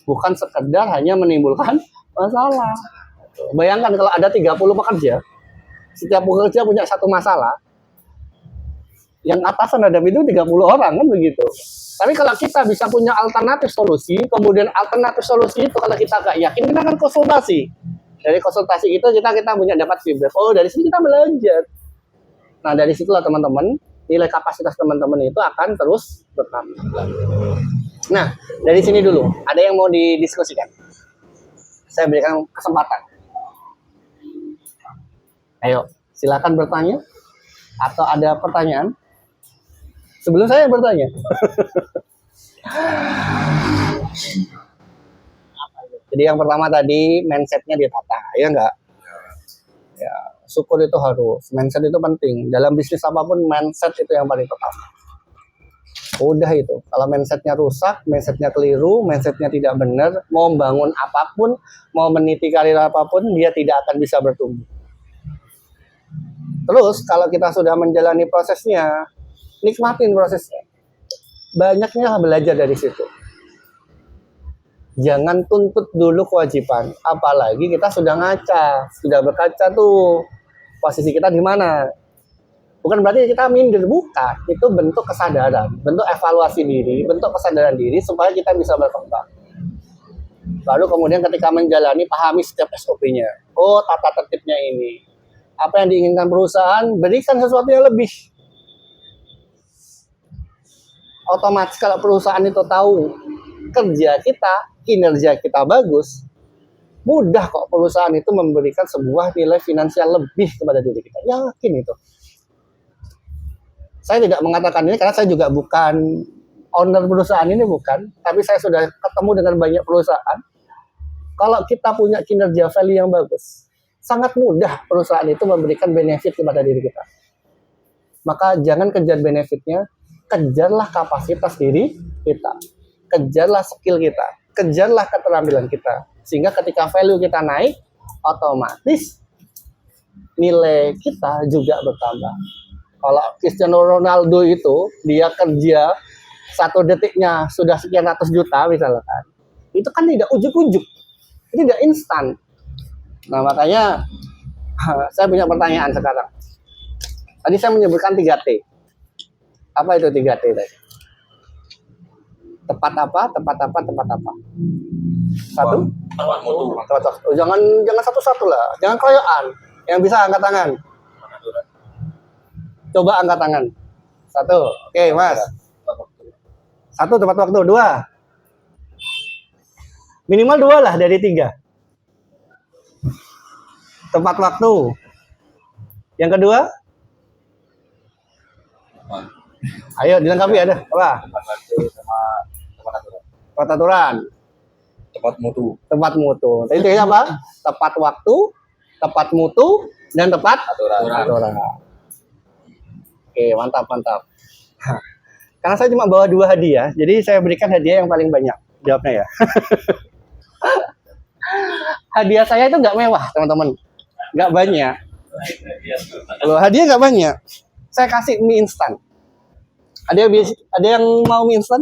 Bukan sekedar hanya menimbulkan masalah. Bayangkan kalau ada 30 pekerja, setiap pekerja punya satu masalah, yang atasan ada itu 30 orang kan begitu. Tapi kalau kita bisa punya alternatif solusi, kemudian alternatif solusi itu kalau kita gak yakin, kita akan konsultasi. Dari konsultasi itu kita punya dapat feedback. Oh dari sini kita belajar. Nah dari situlah teman-teman, nilai kapasitas teman-teman itu akan terus bertambah. Nah, dari sini dulu, ada yang mau didiskusikan? Saya berikan kesempatan. Ayo, silakan bertanya. Atau ada pertanyaan? Sebelum saya bertanya. Jadi yang pertama tadi, mindset-nya ditata, ya enggak? Ya, syukur itu harus, mindset itu penting. Dalam bisnis apapun, mindset itu yang paling pertama. Udah itu, kalau mindsetnya rusak, mindsetnya keliru, mindsetnya tidak benar, mau membangun apapun, mau meniti karir apapun, dia tidak akan bisa bertumbuh. Terus, kalau kita sudah menjalani prosesnya, nikmatin prosesnya. Banyaknya belajar dari situ. Jangan tuntut dulu kewajiban, apalagi kita sudah ngaca, sudah berkaca tuh posisi kita di mana. Bukan berarti kita minder, bukan. Itu bentuk kesadaran, bentuk evaluasi diri, bentuk kesadaran diri supaya kita bisa berkembang. Baru kemudian ketika menjalani, pahami setiap SOP-nya. Oh, tata tertibnya ini. Apa yang diinginkan perusahaan, berikan sesuatu yang lebih. Otomatis kalau perusahaan itu tahu kerja kita, kinerja kita bagus, mudah kok perusahaan itu memberikan sebuah nilai finansial lebih kepada diri kita. Yakin itu. Saya tidak mengatakan ini karena saya juga bukan owner perusahaan ini, bukan. Tapi saya sudah ketemu dengan banyak perusahaan. Kalau kita punya kinerja value yang bagus, sangat mudah perusahaan itu memberikan benefit kepada diri kita. Maka jangan kejar benefitnya, kejarlah kapasitas diri kita. Kejarlah skill kita, kejarlah keterampilan kita. Sehingga ketika value kita naik, otomatis nilai kita juga bertambah. Kalau Cristiano Ronaldo itu, dia kerja 1 detiknya sudah sekian ratus juta misalkan. Itu kan tidak ujuk-ujuk, tidak instan. Nah makanya, saya punya pertanyaan sekarang. Tadi saya menyebutkan 3T. Apa itu 3T tadi? Tepat apa? Satu? Tepat mutu. Jangan satu-satu lah. Jangan keroyokan. Yang bisa angkat tangan. Coba angkat tangan. 1. Oke, Mas. 1 tepat waktu. 2. Minimal 2 lah dari 3. Tepat waktu. Yang kedua? Ayo dilengkapi ada. Apa? Tepat waktu sama tepat aturan. Tepat aturan. Tepat mutu. Tepat mutu. Tadi itu apa? Tepat waktu, tepat mutu, dan tepat aturan. Oke, mantap. Karena saya cuma bawa 2 hadiah, jadi saya berikan hadiah yang paling banyak. Jawabnya ya. Hadiah saya itu nggak mewah, teman-teman. Nggak banyak. Loh, hadiah nggak banyak. Saya kasih mie instan. Ada yang mau mie instan?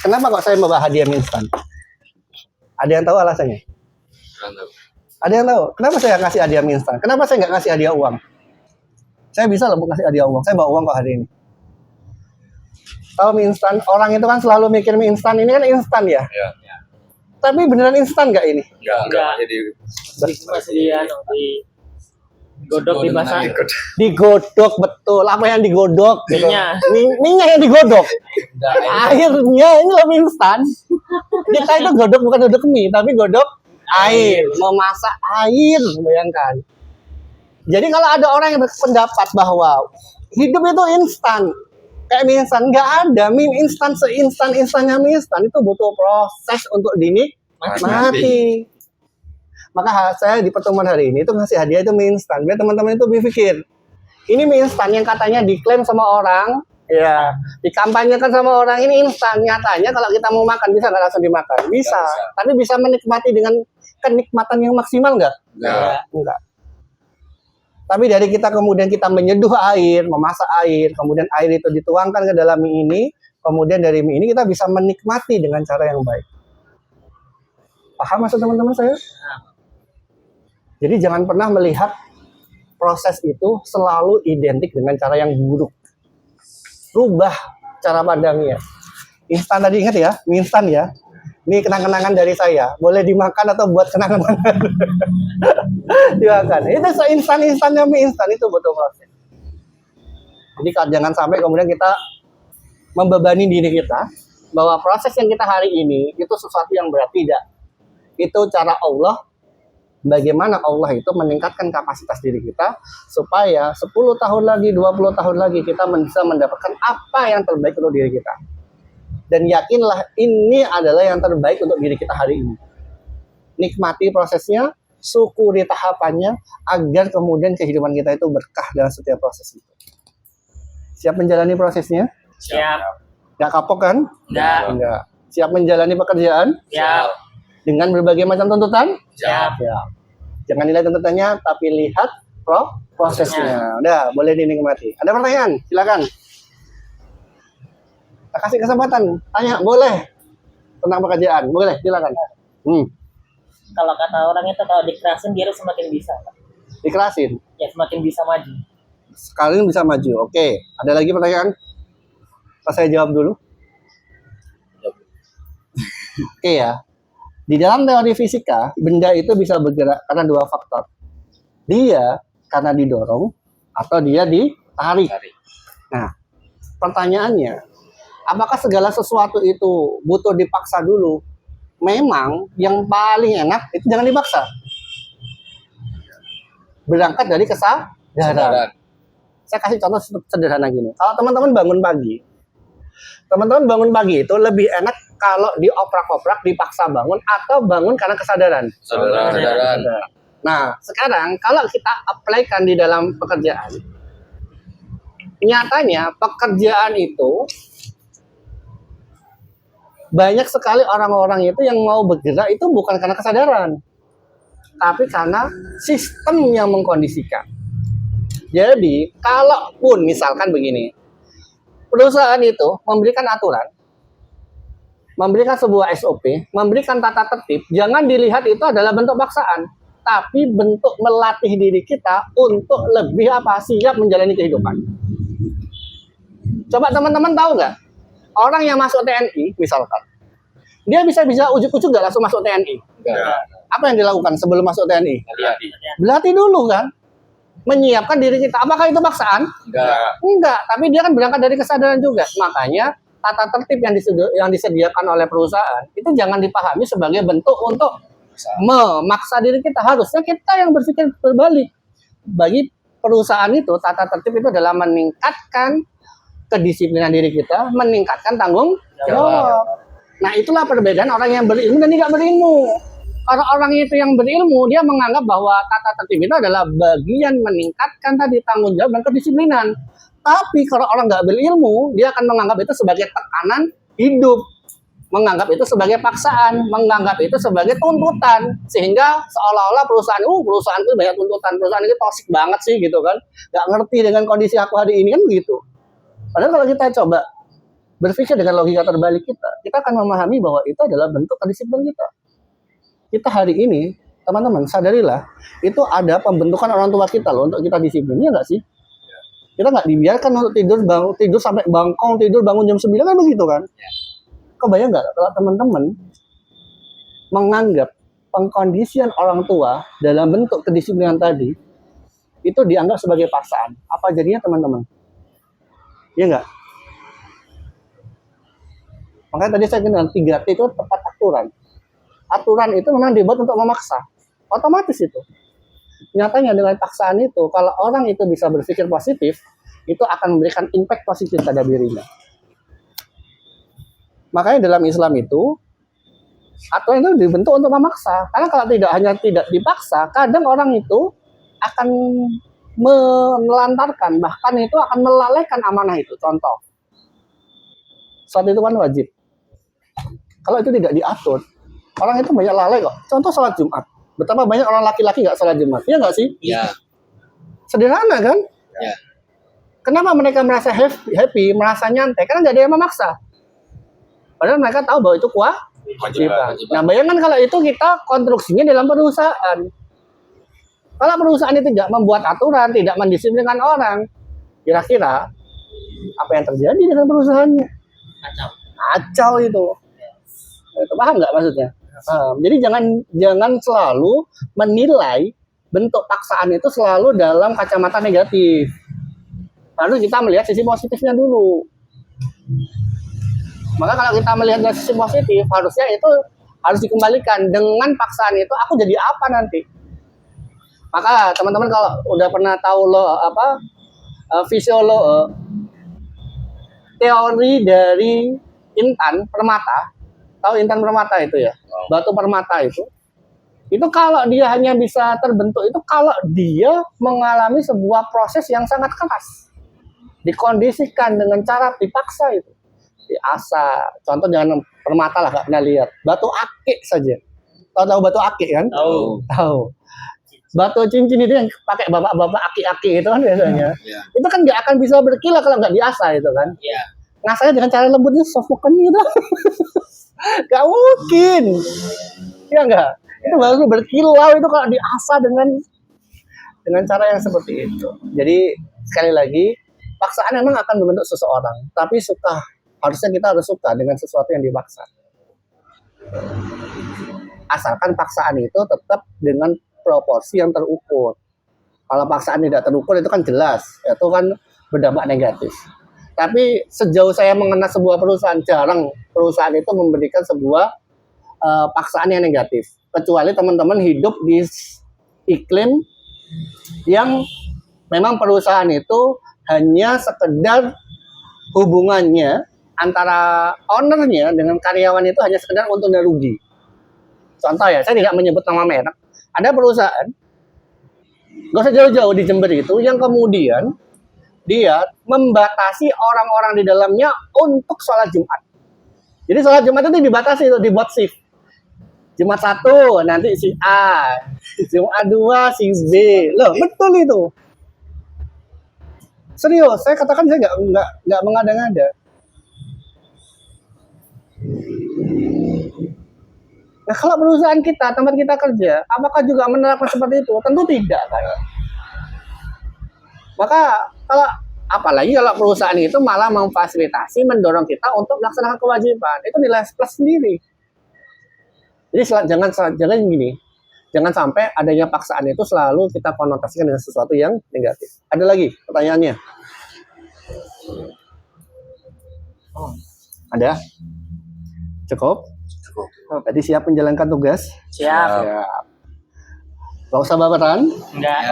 Kenapa kok saya membawa hadiah mie instan? Ada yang tahu alasannya? Ada yang tahu? Kenapa saya nggak kasih hadiah mie instan? Kenapa saya nggak kasih hadiah uang? Saya bisa loh kasih hadiah uang. Saya bawa uang kok hari ini. Tahu mie instan? Orang itu kan selalu mikir mie instan. Ini kan instan ya? Iya. Tapi beneran instan nggak ini? Enggak. Jadi masih digodok dimasak. Digodok, betul. Apa yang digodok? Gitu. Minyak yang digodok. Airnya ini lebih instan. Kita itu godok bukan godok mie, tapi godok air. Memasak air, bayangkan. Jadi kalau ada orang yang berpendapat bahwa hidup itu instan, Kayak mie instan, nggak ada mie instan seinstan-instannya mie instan. Itu butuh proses untuk dinikmati. Maka saya di pertemuan hari ini itu ngasih hadiah itu mie instan. Biar teman-teman itu berpikir, ini mie instan yang katanya diklaim sama orang, ya, dikampanyekan sama orang, ini instan. Nyatanya kalau kita mau makan, bisa nggak langsung dimakan? Bisa. Tapi bisa menikmati dengan kenikmatan yang maksimal nggak? Enggak. Tapi dari kita kemudian kita menyeduh air, memasak air, kemudian air itu dituangkan ke dalam mie ini, kemudian dari mie ini kita bisa menikmati dengan cara yang baik. Paham maksud teman-teman saya? Jadi jangan pernah melihat proses itu selalu identik dengan cara yang buruk. Rubah cara pandangnya. Instan tadi ingat ya, mie instan ya. Ini kenang-kenangan dari saya. Boleh dimakan atau buat kenang-kenangan. Dimakan. Itu seinstan-instannya mie instan itu betul proses. Jadi jangan sampai kemudian kita membebani diri kita bahwa proses yang kita hari ini itu sesuatu yang berat. Tidak. Itu cara Allah. Bagaimana Allah itu meningkatkan kapasitas diri kita supaya 10 tahun lagi, 20 tahun lagi kita bisa mendapatkan apa yang terbaik untuk diri kita. Dan yakinlah ini adalah yang terbaik untuk diri kita hari ini. Nikmati prosesnya, syukuri tahapannya, agar kemudian kehidupan kita itu berkah dalam setiap proses itu. Siap menjalani prosesnya? Siap. Gak kapok kan? Enggak. Siap menjalani pekerjaan? Siap. Dengan berbagai macam tuntutan? Siap. Jangan nilai tuntutannya, tapi lihat prosesnya. Udah, boleh dinikmati. Ada pertanyaan? Silakan. Kita kasih kesempatan. Tanya, boleh. Tentang pekerjaan. Boleh, silakan. Kalau kata orang itu kalau dikerasin dia semakin bisa. Dikerasin? Ya semakin bisa maju. Sekarang bisa maju. Oke. Ada lagi pertanyaan? Saya jawab dulu. Oke ya. Di dalam teori fisika, benda itu bisa bergerak karena dua faktor. Dia karena didorong atau dia ditarik. Nah, pertanyaannya, apakah segala sesuatu itu butuh dipaksa dulu? Memang yang paling enak itu jangan dipaksa. Berangkat dari kesadaran. Saya kasih contoh sederhana gini. Kalau teman-teman bangun pagi itu lebih enak kalau dioprak-oprak, dipaksa bangun, atau bangun karena kesadaran. Kesadaran. Nah, sekarang kalau kita apply-kan di dalam pekerjaan, nyatanya pekerjaan itu banyak sekali orang-orang itu yang mau bergerak itu bukan karena kesadaran, tapi karena sistem yang mengkondisikan. Jadi, kalaupun misalkan begini, perusahaan itu memberikan aturan, memberikan sebuah SOP, memberikan tata tertib, jangan dilihat itu adalah bentuk paksaan, tapi bentuk melatih diri kita untuk lebih siap menjalani kehidupan. Coba teman-teman tahu nggak? Orang yang masuk TNI, misalkan, dia bisa ujuk-ujuk nggak langsung masuk TNI? Apa yang dilakukan sebelum masuk TNI? Berlatih dulu kan? Menyiapkan diri kita. Apakah itu paksaan? Enggak. Tapi dia kan berangkat dari kesadaran juga. Makanya tata tertib yang disediakan oleh perusahaan itu jangan dipahami sebagai bentuk untuk memaksa diri kita. Harusnya kita yang berpikir berbalik. Bagi perusahaan itu, tata tertib itu adalah meningkatkan kedisiplinan diri kita, meningkatkan tanggung jawab. Nah, itulah perbedaan orang yang berilmu dan tidak berilmu. Kalau orang itu yang berilmu, dia menganggap bahwa tata tertib itu adalah bagian meningkatkan tadi tanggung jawab dan kedisiplinan. Tapi kalau orang nggak berilmu, dia akan menganggap itu sebagai tekanan hidup, menganggap itu sebagai paksaan, menganggap itu sebagai tuntutan, sehingga seolah-olah perusahaan itu banyak tuntutan, perusahaan ini toksik banget sih gitu kan, nggak ngerti dengan kondisi aku hari ini kan begitu. Padahal kalau kita coba berpikir dengan logika terbalik kita akan memahami bahwa itu adalah bentuk kedisiplinan kita. Kita hari ini, teman-teman, sadarilah, itu ada pembentukan orang tua kita loh untuk kita disiplin, ya nggak sih? Kita nggak dibiarkan untuk tidur sampai bangkong, bangun jam 9 kan begitu kan? Kebayang nggak kalau teman-teman menganggap pengkondisian orang tua dalam bentuk kedisiplinan tadi itu dianggap sebagai paksaan? Apa jadinya teman-teman? Iya nggak? Makanya tadi saya bilang 3T itu tepat aturan. Aturan itu memang dibuat untuk memaksa. Otomatis itu. Nyatanya dengan paksaan itu, kalau orang itu bisa berpikir positif, itu akan memberikan impact positif pada dirinya. Makanya dalam Islam itu aturan itu dibentuk untuk memaksa. Karena kalau tidak dipaksa, kadang orang itu akan menelantarkan, bahkan itu akan melalaikan amanah itu. Contoh, sholat itu kan wajib. Kalau itu tidak diatur, orang itu banyak lalai kok. Contoh sholat Jumat. Betapa banyak orang laki-laki nggak sholat Jumat. Iya nggak sih? Iya. Sederhana kan? Iya. Kenapa mereka merasa happy, merasa nyantai? Karena nggak ada yang memaksa. Padahal mereka tahu bahwa itu kewajiban. Nah, bayangkan kalau itu kita konstruksinya dalam perusahaan. Kalau perusahaan itu tidak membuat aturan, tidak mendisiplinkan orang, kira-kira apa yang terjadi dengan perusahaannya? Kacau itu. Itu paham nggak maksudnya? Jadi jangan selalu menilai bentuk paksaan itu selalu dalam kacamata negatif. Lalu kita melihat sisi positifnya dulu. Maka kalau kita melihat dari sisi positif, harusnya itu harus dikembalikan. Dengan paksaan itu aku jadi apa nanti? Maka teman-teman kalau udah pernah tahu teori dari intan permata, tahu intan permata itu ya, batu permata itu kalau dia hanya bisa terbentuk itu kalau dia mengalami sebuah proses yang sangat keras, dikondisikan dengan cara dipaksa itu, diasah. Contoh jangan permata lah, nggak pernah lihat, batu akik saja. Tahu batu akik kan? Tahu. Batu cincin itu yang pakai bapak-bapak aki-aki itu kan biasanya. Yeah. Itu kan nggak akan bisa berkilau kalau nggak diasah itu kan. Iya. Ngasahnya dengan cara lembutnya sofokan gitu. Gak mungkin. Ya enggak? Itu baru berkilau itu kalau diasah dengan cara yang seperti itu. Jadi sekali lagi, paksaan memang akan membentuk seseorang, tapi harusnya kita harus suka dengan sesuatu yang dipaksa. Asalkan paksaan itu tetap dengan proporsi yang terukur. Kalau paksaan tidak terukur itu kan jelas, itu kan berdampak negatif. Tapi sejauh saya mengenal sebuah perusahaan, jarang perusahaan itu memberikan sebuah paksaan yang negatif. Kecuali teman-teman hidup di iklim yang memang perusahaan itu hanya sekedar hubungannya antara ownernya dengan karyawan itu hanya sekedar untung dan rugi. Contoh ya, saya tidak menyebut nama merek. Ada perusahaan, nggak usah jauh-jauh di Jember itu, yang kemudian dia membatasi orang-orang di dalamnya untuk sholat Jumat. Jadi sholat Jumat itu dibatasi, itu dibuat shift. Jumat 1 nanti si A, Jumat 2 si B. Loh, betul itu. Serius, saya katakan saya nggak mengada-ngada. Nah, kalau perusahaan kita, tempat kita kerja, apakah juga menerapkan seperti itu? Tentu tidak, kan? Maka apalagi kalau perusahaan itu malah memfasilitasi, mendorong kita untuk melaksanakan kewajiban, itu nilai plus sendiri. Jadi jangan gini, jangan sampai adanya paksaan itu selalu kita konotasikan dengan sesuatu yang negatif. Ada lagi pertanyaannya? Ada? Cukup? Berarti siap menjalankan tugas? Siap. Gak usah baperan? Enggak.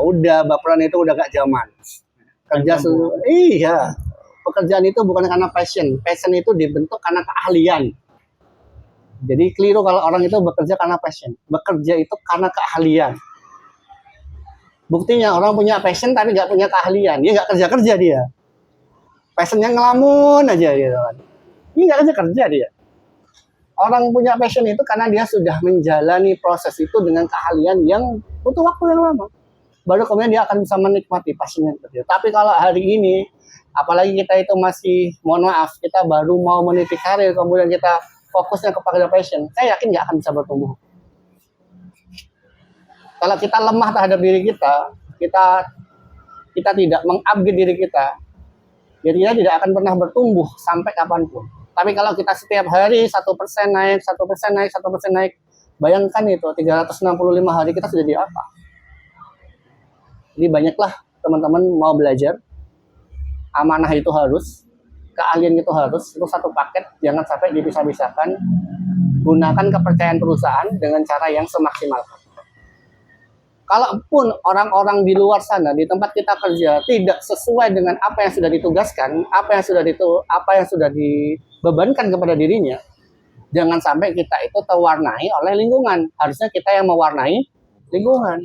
Udah, baperan itu udah gak zaman. Iya. Pekerjaan itu bukan karena passion. Passion itu dibentuk karena keahlian. Jadi keliru kalau orang itu bekerja karena passion. Bekerja itu karena keahlian. Buktinya orang punya passion tapi gak punya keahlian. Dia gak kerja-kerja dia. Passionnya ngelamun aja gitu kan. Ini gak kerja dia. Orang punya passion itu karena dia sudah menjalani proses itu dengan keahlian yang butuh waktu yang lama. Baru kemudian dia akan bisa menikmati passionnya. Tapi kalau hari ini, apalagi kita itu masih, mohon maaf, kita baru mau meniti karir, kemudian kita fokusnya kepada passion, saya yakin nggak akan bisa bertumbuh. Kalau kita lemah terhadap diri kita tidak mengupgrade diri kita, jadi kita tidak akan pernah bertumbuh sampai kapanpun. Tapi kalau kita setiap hari 1% naik, 1% naik, 1% naik, bayangkan itu 365 hari kita sudah di apa? Jadi banyaklah teman-teman mau belajar, amanah itu harus, keahlian itu harus, itu satu paket, jangan sampai dipisah-pisahkan. Gunakan kepercayaan perusahaan dengan cara yang semaksimal. kalaupun orang-orang di luar sana di tempat kita kerja tidak sesuai dengan apa yang sudah ditugaskan, apa yang sudah dibebankan kepada dirinya, jangan sampai kita itu terwarnai oleh lingkungan. Harusnya kita yang mewarnai lingkungan.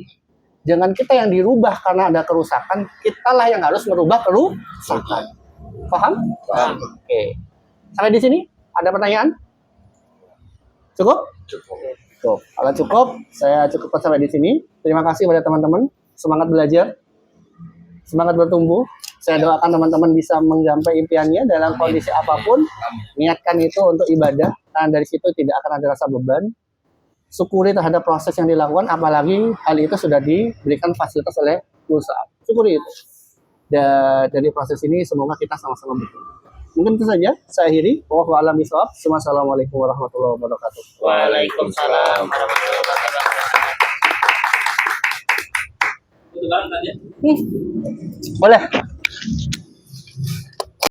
Jangan kita yang dirubah karena ada kerusakan, kitalah yang harus merubah kerusakan. Paham? Paham. Oke. Sampai di sini ada pertanyaan? Cukup? Cukup. Tuh, kalau cukup, saya cukupkan sampai di sini. Terima kasih pada teman-teman. Semangat belajar, semangat bertumbuh. Saya doakan teman-teman bisa menggapai impiannya dalam kondisi apapun. Niatkan itu untuk ibadah, karena dari situ tidak akan ada rasa beban. Syukuri terhadap proses yang dilakukan, apalagi hal itu sudah diberikan fasilitas oleh perusahaan. Syukuri itu. Dan dari proses ini, semoga kita sama-sama bertumbuh. Mungkin itu saja, saya akhiri. Wallahu a'lam bishawab. Wassalamualaikum warahmatullahi wabarakatuh. Waalaikumsalam warahmatullahi wabarakatuh. Boleh.